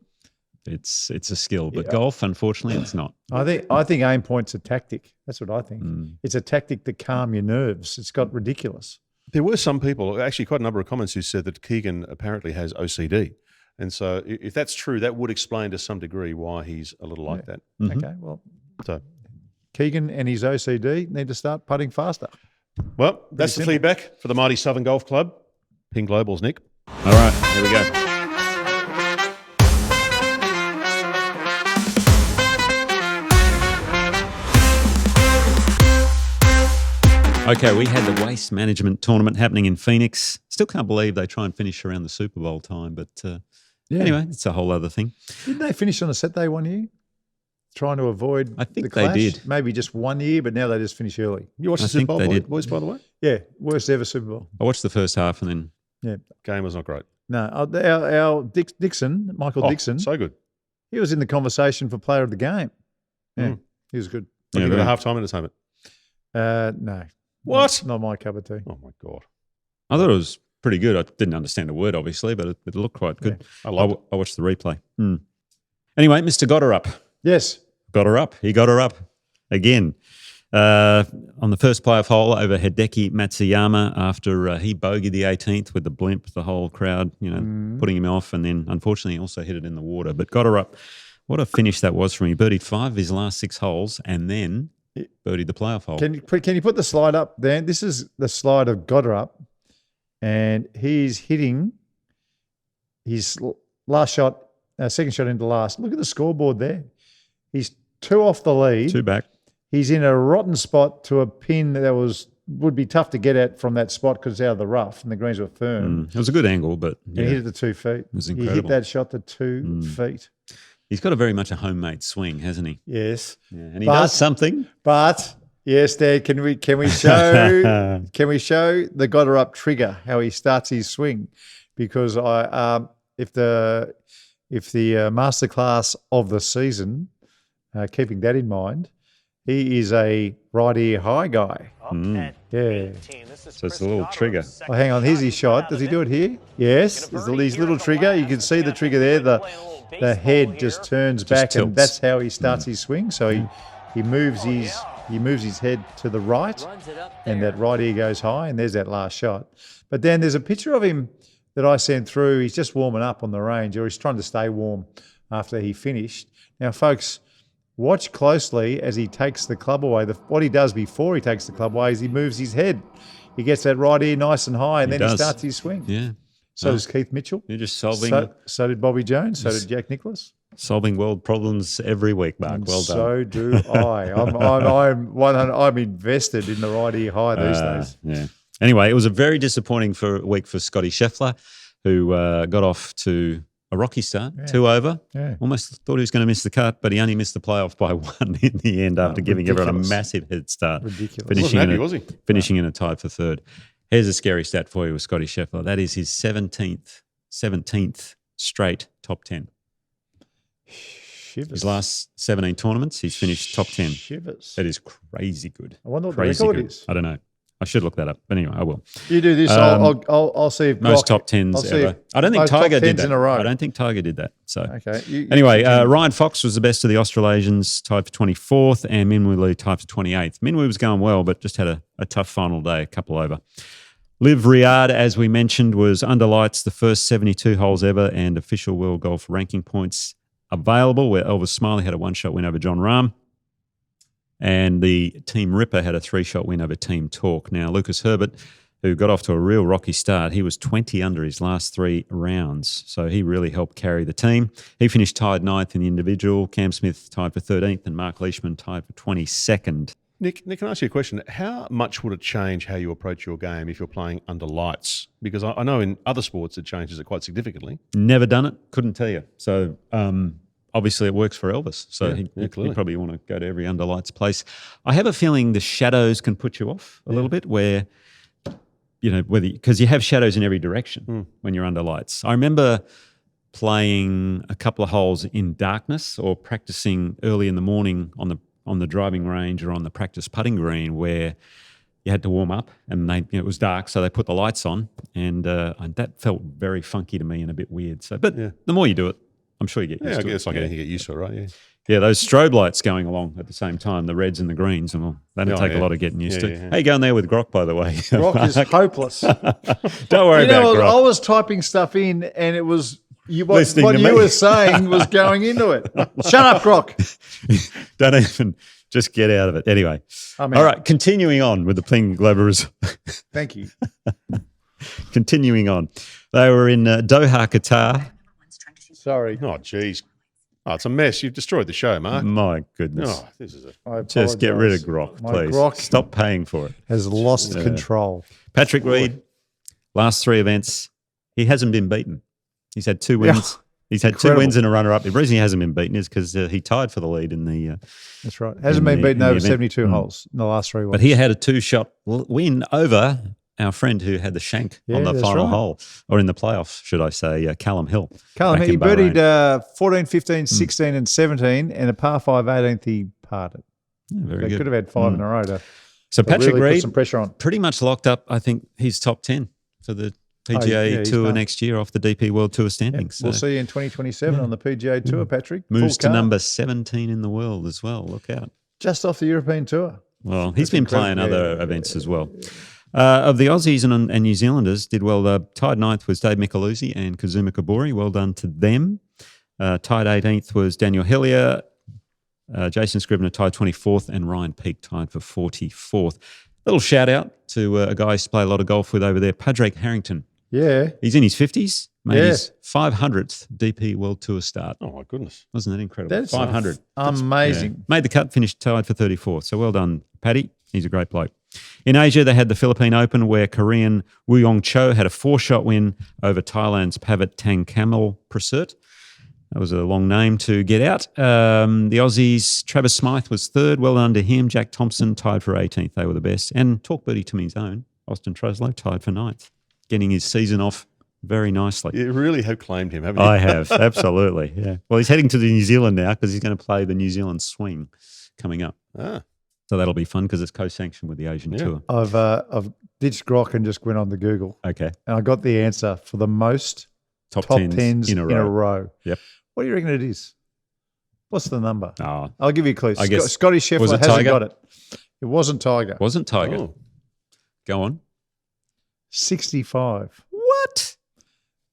Speaker 4: it's a skill, but golf, unfortunately, it's not.
Speaker 3: I think aim point's a tactic. That's what I think. It's a tactic to calm your nerves. It's got ridiculous.
Speaker 8: There were some people, actually quite a number of comments, who said that Keegan apparently has OCD. And so if that's true, that would explain to some degree why he's a little like that.
Speaker 3: Okay, well, Keegan and his OCD need to start putting faster.
Speaker 8: Well, that's the feedback for the mighty Southern Golf Club. Ping Globals, Nick.
Speaker 4: All right, here we go. Okay, we had the waste management tournament happening in Phoenix. Still can't believe they try and finish around the Super Bowl time, but anyway, it's a whole other thing.
Speaker 3: Didn't they finish on a Saturday one year? Trying to avoid
Speaker 4: I think
Speaker 3: the clash?
Speaker 4: they did.
Speaker 3: Maybe just 1 year, but now they just finish early.
Speaker 8: You watched the Super Bowl, boys, by the way?
Speaker 3: Yeah, worst ever Super Bowl.
Speaker 4: I watched the first half and then...
Speaker 8: Game was not great.
Speaker 3: No, our Dixon, Michael Dixon.
Speaker 8: So good.
Speaker 3: He was in the conversation for player of the game. Yeah, he was good.
Speaker 8: Have you got a halftime entertainment?
Speaker 3: No.
Speaker 8: What?
Speaker 3: Not my cup of tea.
Speaker 8: Oh, my God.
Speaker 4: I thought it was pretty good. I didn't understand a word, obviously, but it looked quite good.
Speaker 8: Yeah,
Speaker 4: I watched the replay. Anyway, Mr. Gotterup.
Speaker 3: Yes.
Speaker 4: Gotterup. He got her up again. On the first playoff hole over Hideki Matsuyama after he bogeyed the 18th with the blimp, the whole crowd, putting him off, and then unfortunately he also hit it in the water. But Gotterup, what a finish that was from him. He birdied 5 of his last 6 holes and then birdied the playoff hole.
Speaker 3: Can you put the slide up, Dan? This is the slide of Gotterup, and he's hitting his last shot, second shot into last. Look at the scoreboard there. He's 2 off the lead.
Speaker 4: 2 back.
Speaker 3: He's in a rotten spot to a pin that would be tough to get at from that spot because it's out of the rough and the greens were firm.
Speaker 4: It was a good angle, but
Speaker 3: he hit it to 2 feet. It
Speaker 4: was incredible.
Speaker 3: He hit that shot to 2 feet.
Speaker 4: He's got a very much a homemade swing, hasn't he?
Speaker 3: Yes.
Speaker 4: Yeah, and he does something.
Speaker 3: But yes, Dad, can we show the Gotterup trigger how he starts his swing? Because if the Masterclass of the season, keeping that in mind, he is a right ear high guy. Yeah.
Speaker 4: So it's a little trigger.
Speaker 3: Oh, hang on, here's his shot. Does he do it here? Yes. There's his little trigger. You can see the trigger there. The head just turns back,
Speaker 4: tilts.
Speaker 3: and that's how he starts his swing. So he moves his head to the right, and that right ear goes high, and there's that last shot. But then there's a picture of him that I sent through. He's just warming up on the range, or he's trying to stay warm after he finished. Now, folks, watch closely as he takes the club away. What he does before he takes the club away is he moves his head. He gets that right ear nice and high, and then he starts his swing.
Speaker 4: Yeah.
Speaker 3: So does Keith Mitchell.
Speaker 4: You're just solving.
Speaker 3: So did Bobby Jones. So did Jack Nicklaus.
Speaker 4: Solving world problems every week, Mark.
Speaker 3: And
Speaker 4: well done.
Speaker 3: So do I. I'm invested in the right ear high these days.
Speaker 4: Yeah. Anyway, it was a very disappointing week for Scotty Sheffler, who got off to a rocky start, 2 over.
Speaker 3: Yeah.
Speaker 4: Almost thought he was going to miss the cut, but he only missed the playoff by 1 in the end after giving everyone a massive head start.
Speaker 3: Ridiculous.
Speaker 4: Finishing in a tie for third. Here's a scary stat for you with Scotty Sheffler. That is his 17th straight top 10.
Speaker 3: Shivers.
Speaker 4: His last 17 tournaments, he's finished top 10.
Speaker 3: Shivers.
Speaker 4: That is crazy good.
Speaker 3: I wonder what
Speaker 4: crazy
Speaker 3: the record
Speaker 4: good.
Speaker 3: is.
Speaker 4: I don't know. I should look that up, but anyway, I will.
Speaker 3: You do this. I'll see if
Speaker 4: most top 10s ever. I don't think Tiger did that.
Speaker 3: In a row.
Speaker 4: I don't think Tiger did that. So
Speaker 3: okay.
Speaker 4: Anyway, Ryan Fox was the best of the Australasians, tied for 24th, and Minwoo Lee tied for 28th. Minwoo was going well, but just had a tough final day, a couple over. LIV Riyadh, as we mentioned, was under lights, the first 72 holes ever, and official world golf ranking points available, where Elvis Smylie had a one-shot win over John Rahm. And the Team Ripper had a 3-shot win over Team Talk. Now, Lucas Herbert, who got off to a real rocky start, he was 20 under his last 3 rounds. So he really helped carry the team. He finished tied 9th in the individual. Cam Smith tied for 13th and Mark Leishman tied for 22nd.
Speaker 8: Nick, can I ask you a question? How much would it change how you approach your game if you're playing under lights? Because I know in other sports it changes it quite significantly.
Speaker 4: Never done it. Couldn't tell you. So obviously it works for Elvis. So he probably want to go to every under lights place. I have a feeling the shadows can put you off a little bit where, because you have shadows in every direction when you're under lights. I remember playing a couple of holes in darkness or practicing early in the morning on the driving range or on the practice putting green where you had to warm up and it was dark, so they put the lights on, and that felt very funky to me and a bit weird. So, but the more you do it, I'm sure you get used to it.
Speaker 8: I guess like anything, you get used to it, right? Yeah.
Speaker 4: Yeah, those strobe lights going along at the same time, the reds and the greens, and that'll take a lot of getting used to.
Speaker 8: Yeah.
Speaker 4: How you going there with Grok, by the way?
Speaker 3: Grok is hopeless.
Speaker 4: Don't worry about Grok.
Speaker 3: I was typing stuff in, and it was what you were saying was going into it. Shut up, Grok.
Speaker 4: Don't even just get out of it. Anyway, all right. Continuing on with the Pling Globers.
Speaker 3: Thank you.
Speaker 4: Continuing on, they were in Doha, Qatar.
Speaker 3: Sorry.
Speaker 8: Oh, geez. Oh, it's a mess. You've destroyed the show, Mark.
Speaker 4: My goodness.
Speaker 8: Oh, this is
Speaker 4: Just get rid of Grok, please.
Speaker 3: Grok
Speaker 4: Stop paying for it.
Speaker 3: Has lost control.
Speaker 4: Patrick Reed, last 3 events, he hasn't been beaten. He's had 2 wins.
Speaker 3: Yeah.
Speaker 4: He's had
Speaker 3: Incredible.
Speaker 4: 2 wins and a runner-up. The reason he hasn't been beaten is because he tied for the lead in the
Speaker 3: That's right. Hasn't been beaten over 72 holes in the last 3 weeks.
Speaker 4: But he had a 2-shot win over our friend who had the shank on the final hole, or in the playoffs, should I say, Callum Hill.
Speaker 3: Callum, he birdied 14, 15, 16 and 17, and a par 5 18th he parted.
Speaker 4: Yeah, very
Speaker 3: They
Speaker 4: good.
Speaker 3: could have had 5 in a row to
Speaker 4: Patrick
Speaker 3: really
Speaker 4: Reed,
Speaker 3: put some pressure on.
Speaker 4: pretty much locked up, I think, he's top 10 for the PGA Tour next year off the DP World Tour standings.
Speaker 3: We'll see you in 2027 on the PGA Tour, Patrick.
Speaker 4: Moves
Speaker 3: Full
Speaker 4: to
Speaker 3: card.
Speaker 4: number 17 in the world as well. Look out.
Speaker 3: Just off the European Tour.
Speaker 4: Well, he's been playing other events as well. Of the Aussies and New Zealanders did well. Tied 9th was Dave Micheluzzi and Kazuma Kabori. Well done to them. Tied 18th was Daniel Hillier. Jason Scribner tied 24th, and Ryan Peake tied for 44th. Little shout out to a guy I used to play a lot of golf with over there, Padraig Harrington.
Speaker 3: Yeah.
Speaker 4: He's in his 50s, made his 500th DP World Tour start.
Speaker 8: Oh, my goodness.
Speaker 4: Wasn't that incredible?
Speaker 3: That's
Speaker 4: 500.
Speaker 3: amazing.
Speaker 4: Yeah. Made the cut, finished tied for 34th. So well done, Paddy. He's a great bloke. In Asia, they had the Philippine Open where Korean Woo Yong Cho had a 4-shot win over Thailand's Pavat Tangkamel Prasert. That was a long name to get out. The Aussies, Travis Smythe was 3rd. Well done to him. Jack Thompson tied for 18th. They were the best. And talk birdie to me's own, Austin Truslow tied for 9th. Getting his season off very nicely.
Speaker 8: You really have claimed him, haven't you?
Speaker 4: I have, absolutely. Yeah. Well, he's heading to the New Zealand now because he's going to play the New Zealand Swing coming up. So that'll be fun because it's co-sanctioned with the Asian Tour.
Speaker 3: I've ditched Grok and just went on the Google.
Speaker 4: Okay.
Speaker 3: And I got the answer for the most top tens in a row.
Speaker 4: Yep.
Speaker 3: What do you reckon it is? What's the number?
Speaker 4: Oh,
Speaker 3: I'll give you a clue.
Speaker 4: I guess,
Speaker 3: Scotty Sheffler
Speaker 4: was it
Speaker 3: hasn't
Speaker 4: Tiger?
Speaker 3: got it. It wasn't Tiger.
Speaker 4: Wasn't Tiger.
Speaker 8: Oh.
Speaker 4: Go on.
Speaker 3: 65.
Speaker 4: What?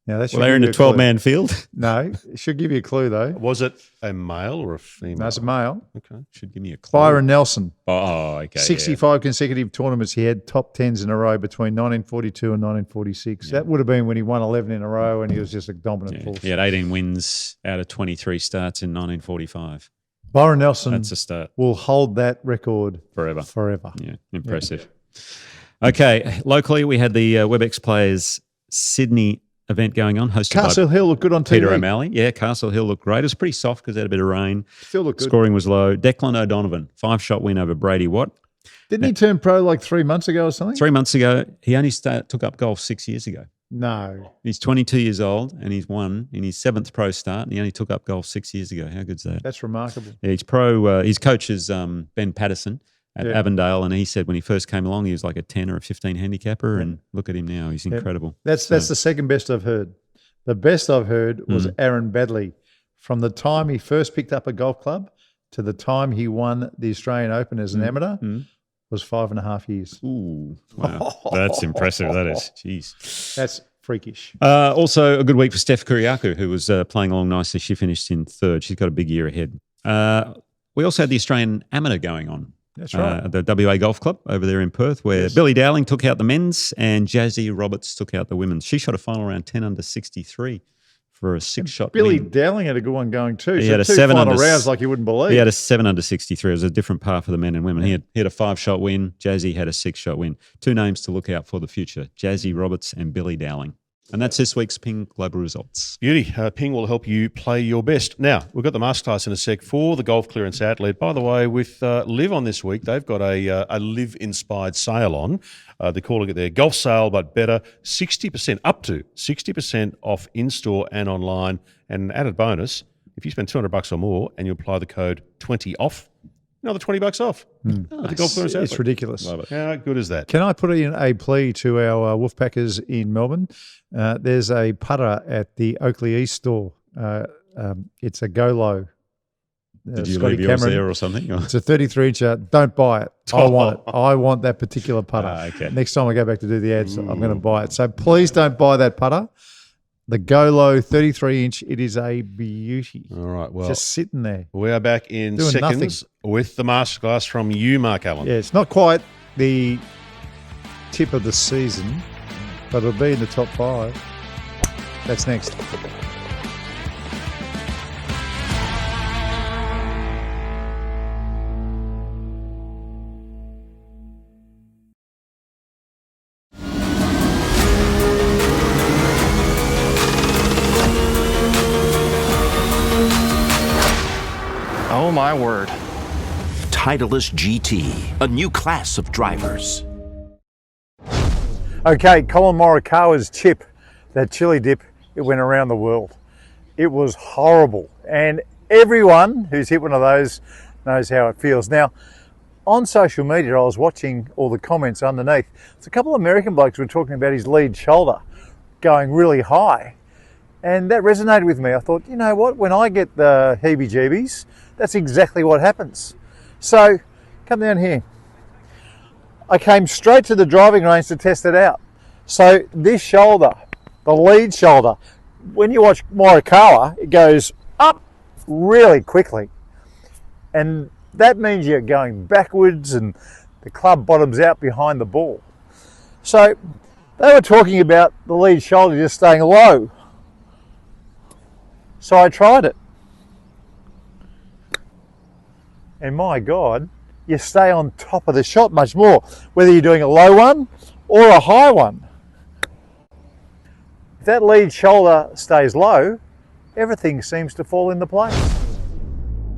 Speaker 3: Now, that should
Speaker 4: Well, they're
Speaker 3: give
Speaker 4: in
Speaker 3: you
Speaker 4: a
Speaker 3: clue.
Speaker 4: 12-man field.
Speaker 3: No, it should give you a clue, though.
Speaker 8: Was it a male or a female?
Speaker 3: No, it's a male.
Speaker 8: Okay.
Speaker 4: Should give me a clue.
Speaker 3: Byron Nelson.
Speaker 4: Oh, okay.
Speaker 3: 65 consecutive tournaments. He had top 10s in a row between 1942 and 1946. That would have been when he won 11 in a row and he was just a dominant force.
Speaker 4: He had 18 wins out of 23 starts in 1945.
Speaker 3: Byron Nelson
Speaker 4: That's a start.
Speaker 3: will hold that record
Speaker 4: Forever.
Speaker 3: Forever.
Speaker 4: Yeah, impressive. Okay, locally we had the WebEx Players Sydney event going on, hosted
Speaker 3: Castle
Speaker 4: by
Speaker 3: Hill looked good on TV.
Speaker 4: Peter O'Malley. Yeah, Castle Hill looked great. It was pretty soft because they had a bit of rain.
Speaker 3: Still looked good.
Speaker 4: Scoring was low. Declan O'Donovan, 5-shot win over Brady Watt.
Speaker 3: Didn't he turn pro like 3 months ago or something?
Speaker 4: 3 months ago, he only took up golf 6 years ago.
Speaker 3: No.
Speaker 4: He's 22 years old and he's won in his 7th pro start and he only took up golf 6 years ago. How good's that?
Speaker 3: That's remarkable.
Speaker 4: Yeah, he's pro. His coach is Ben Patterson at Avondale, and he said when he first came along, he was like a 10 or a 15 handicapper, and look at him now. He's incredible.
Speaker 3: That's the second best I've heard. The best I've heard was Aaron Badley. From the time he first picked up a golf club to the time he won the Australian Open as an amateur was 5.5 years.
Speaker 4: Ooh, wow. That's impressive, that is. Jeez.
Speaker 3: That's freakish.
Speaker 4: Also, a good week for Steph Kuriaku, who was playing along nicely. She finished in 3rd. She's got a big year ahead. We also had the Australian Amateur going on.
Speaker 3: That's right.
Speaker 4: At the WA Golf Club over there in Perth, where Billy Dowling took out the men's and Jazzy Roberts took out the women's. She shot a final round 10 under 63 for a 6-shot
Speaker 3: Billy
Speaker 4: win.
Speaker 3: Dowling had a good one going too.
Speaker 4: He
Speaker 3: So
Speaker 4: had a
Speaker 3: two
Speaker 4: 7
Speaker 3: final
Speaker 4: under
Speaker 3: rounds like you wouldn't believe.
Speaker 4: He had a 7 under 63. It was a different par for the men and women. He had a 5-shot win. Jazzy had a 6-shot win. 2 names to look out for the future: Jazzy Roberts and Billy Dowling. And that's this week's Ping Global Results.
Speaker 8: Beauty. Ping will help you play your best. Now, we've got the Masterclass in a sec for the golf clearance outlet. By the way, with LIV on this week, they've got a LIV-inspired sale on. They're calling it their golf sale, but better. 60%, up to 60% off in-store and online. And an added bonus, if you spend $200 or more and you apply the code 20OFF, another $20 off. At the golf clearance outlet.
Speaker 3: It's ridiculous.
Speaker 4: Love it.
Speaker 8: How good is that?
Speaker 3: Can I put in a plea to our Wolfpackers in Melbourne? There's a putter at the Oakley East store. It's a Go Low.
Speaker 4: Did you
Speaker 3: Scotty
Speaker 4: leave yours
Speaker 3: Cameron.
Speaker 4: there or something?
Speaker 3: It's a 33-incher. Don't buy it. I want it. I want that particular putter.
Speaker 4: Okay.
Speaker 3: Next time I go back to do the ads, I'm going to buy it. So please don't buy that putter. The Go Low 33-inch, it is a beauty.
Speaker 8: All right, well,
Speaker 3: just sitting there.
Speaker 8: We are back in
Speaker 3: Doing
Speaker 8: seconds
Speaker 3: nothing.
Speaker 8: with the Masterclass from you, Mark Allen.
Speaker 3: Yeah, it's not quite the tip of the season, but it'll be in the top 5. That's next.
Speaker 16: Oh my word. Titleist GT, a new class of drivers.
Speaker 3: Okay, Colin Morikawa's chip, that chili dip, it went around the world. It was horrible. And everyone who's hit one of those knows how it feels. Now, on social media, I was watching all the comments underneath. There's a couple of American blokes were talking about his lead shoulder going really high. And that resonated with me. I thought, you know what, when I get the heebie-jeebies, that's exactly what happens. So, come down here. I came straight to the driving range to test it out. So this shoulder, the lead shoulder, when you watch Morikawa, it goes up really quickly. And that means you're going backwards and the club bottoms out behind the ball. So they were talking about the lead shoulder just staying low. So I tried it. And my God, you stay on top of the shot much more, whether you're doing a low one or a high one. If that lead shoulder stays low, everything seems to fall into place.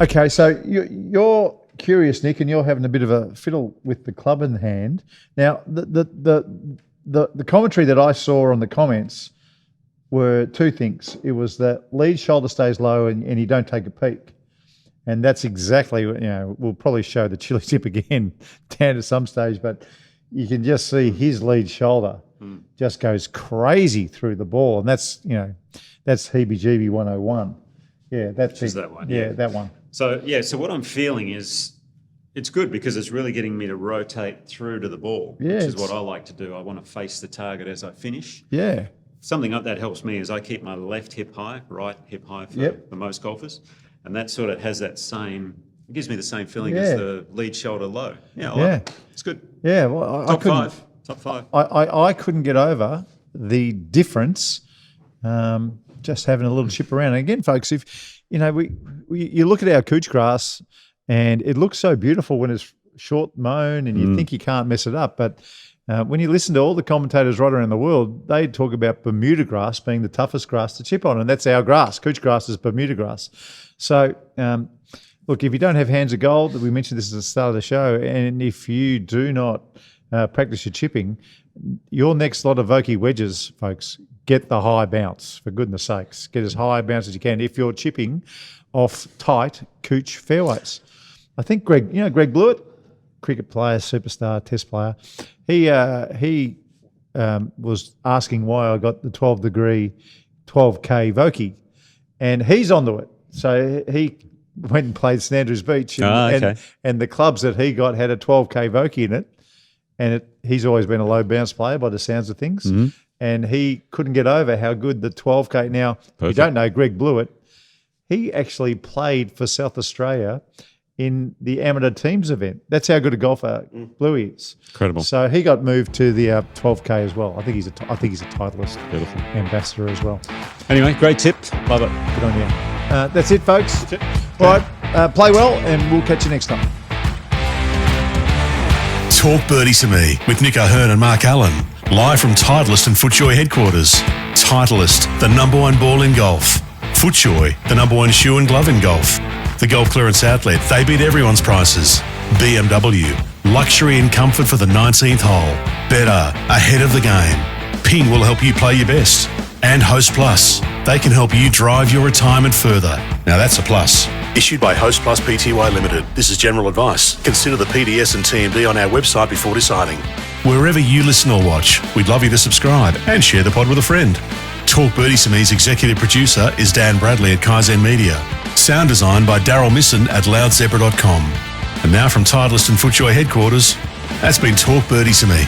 Speaker 3: Okay, so you're curious, Nick, and you're having a bit of a fiddle with the club in hand. Now, the commentary that I saw on the comments were two things. It was that lead shoulder stays low and you don't take a peak. And that's exactly, we'll probably show the chili tip again down at some stage, but you can just see his lead shoulder just goes crazy through the ball. And that's heebie-jeebie 101. Yeah, that's
Speaker 4: that one.
Speaker 3: Yeah, that one.
Speaker 4: So what I'm feeling is it's good because it's really getting me to rotate through to the ball,
Speaker 3: Yeah,
Speaker 4: which is what I like to do. I want to face the target as I finish.
Speaker 3: Yeah.
Speaker 4: something like that helps me is I keep my left hip high, right hip high for most golfers. And that sort of has that same, it gives me the same feeling as the lead shoulder low. Yeah, I like it. It's good.
Speaker 3: Yeah, well,
Speaker 4: Top five.
Speaker 3: I couldn't get over the difference just having a little chip around. And again, folks, if you look at our couch grass and it looks so beautiful when it's short mown and you think you can't mess it up, but when you listen to all the commentators right around the world, they talk about Bermuda grass being the toughest grass to chip on, and that's our grass. Couch grass is Bermuda grass. So, look, if you don't have hands of gold, we mentioned this at the start of the show, and if you do not practice your chipping, your next lot of Vokey wedges, folks, get the high bounce, for goodness sakes. Get as high a bounce as you can if you're chipping off tight couch fairways. I think Greg Blewett, cricket player, superstar, test player, he was asking why I got the 12-degree 12K Vokey, and he's onto it. So he went and played St Andrews Beach, and the clubs that he got had a 12K Vokey in it, and he's always been a low bounce player by the sounds of things, and he couldn't get over how good the 12K. Now, if you don't know Greg Blewett, he actually played for South Australia in the amateur teams event. That's how good a golfer Bluey is.
Speaker 4: Incredible.
Speaker 3: So he got moved to the 12K as well. I think he's a Titleist ambassador as well.
Speaker 4: Anyway, great tip. Love it.
Speaker 3: Good on you. That's it, folks. That's it. All right, play well, and we'll catch you next time.
Speaker 2: Talk Birdie to Me with Nick O'Hearn and Mark Allen. Live from Titleist and FootJoy headquarters. Titleist, the #1 ball in golf. FootJoy, the #1 shoe and glove in golf. The Golf Clearance Outlet, they beat everyone's prices. BMW, luxury and comfort for the 19th hole. Better, ahead of the game. Ping will help you play your best. And Host Plus, they can help you drive your retirement further. Now that's a plus. Issued by Host Plus Pty Limited. This is general advice. Consider the PDS and TMD on our website before deciding. Wherever you listen or watch, we'd love you to subscribe and share the pod with a friend. Talk Birdie to Me's executive producer is Dan Bradley at Kaizen Media. Sound design by Daryl Misson at loudzebra.com. And now from Titleist and FootJoy headquarters, that's been Talk Birdie to Me.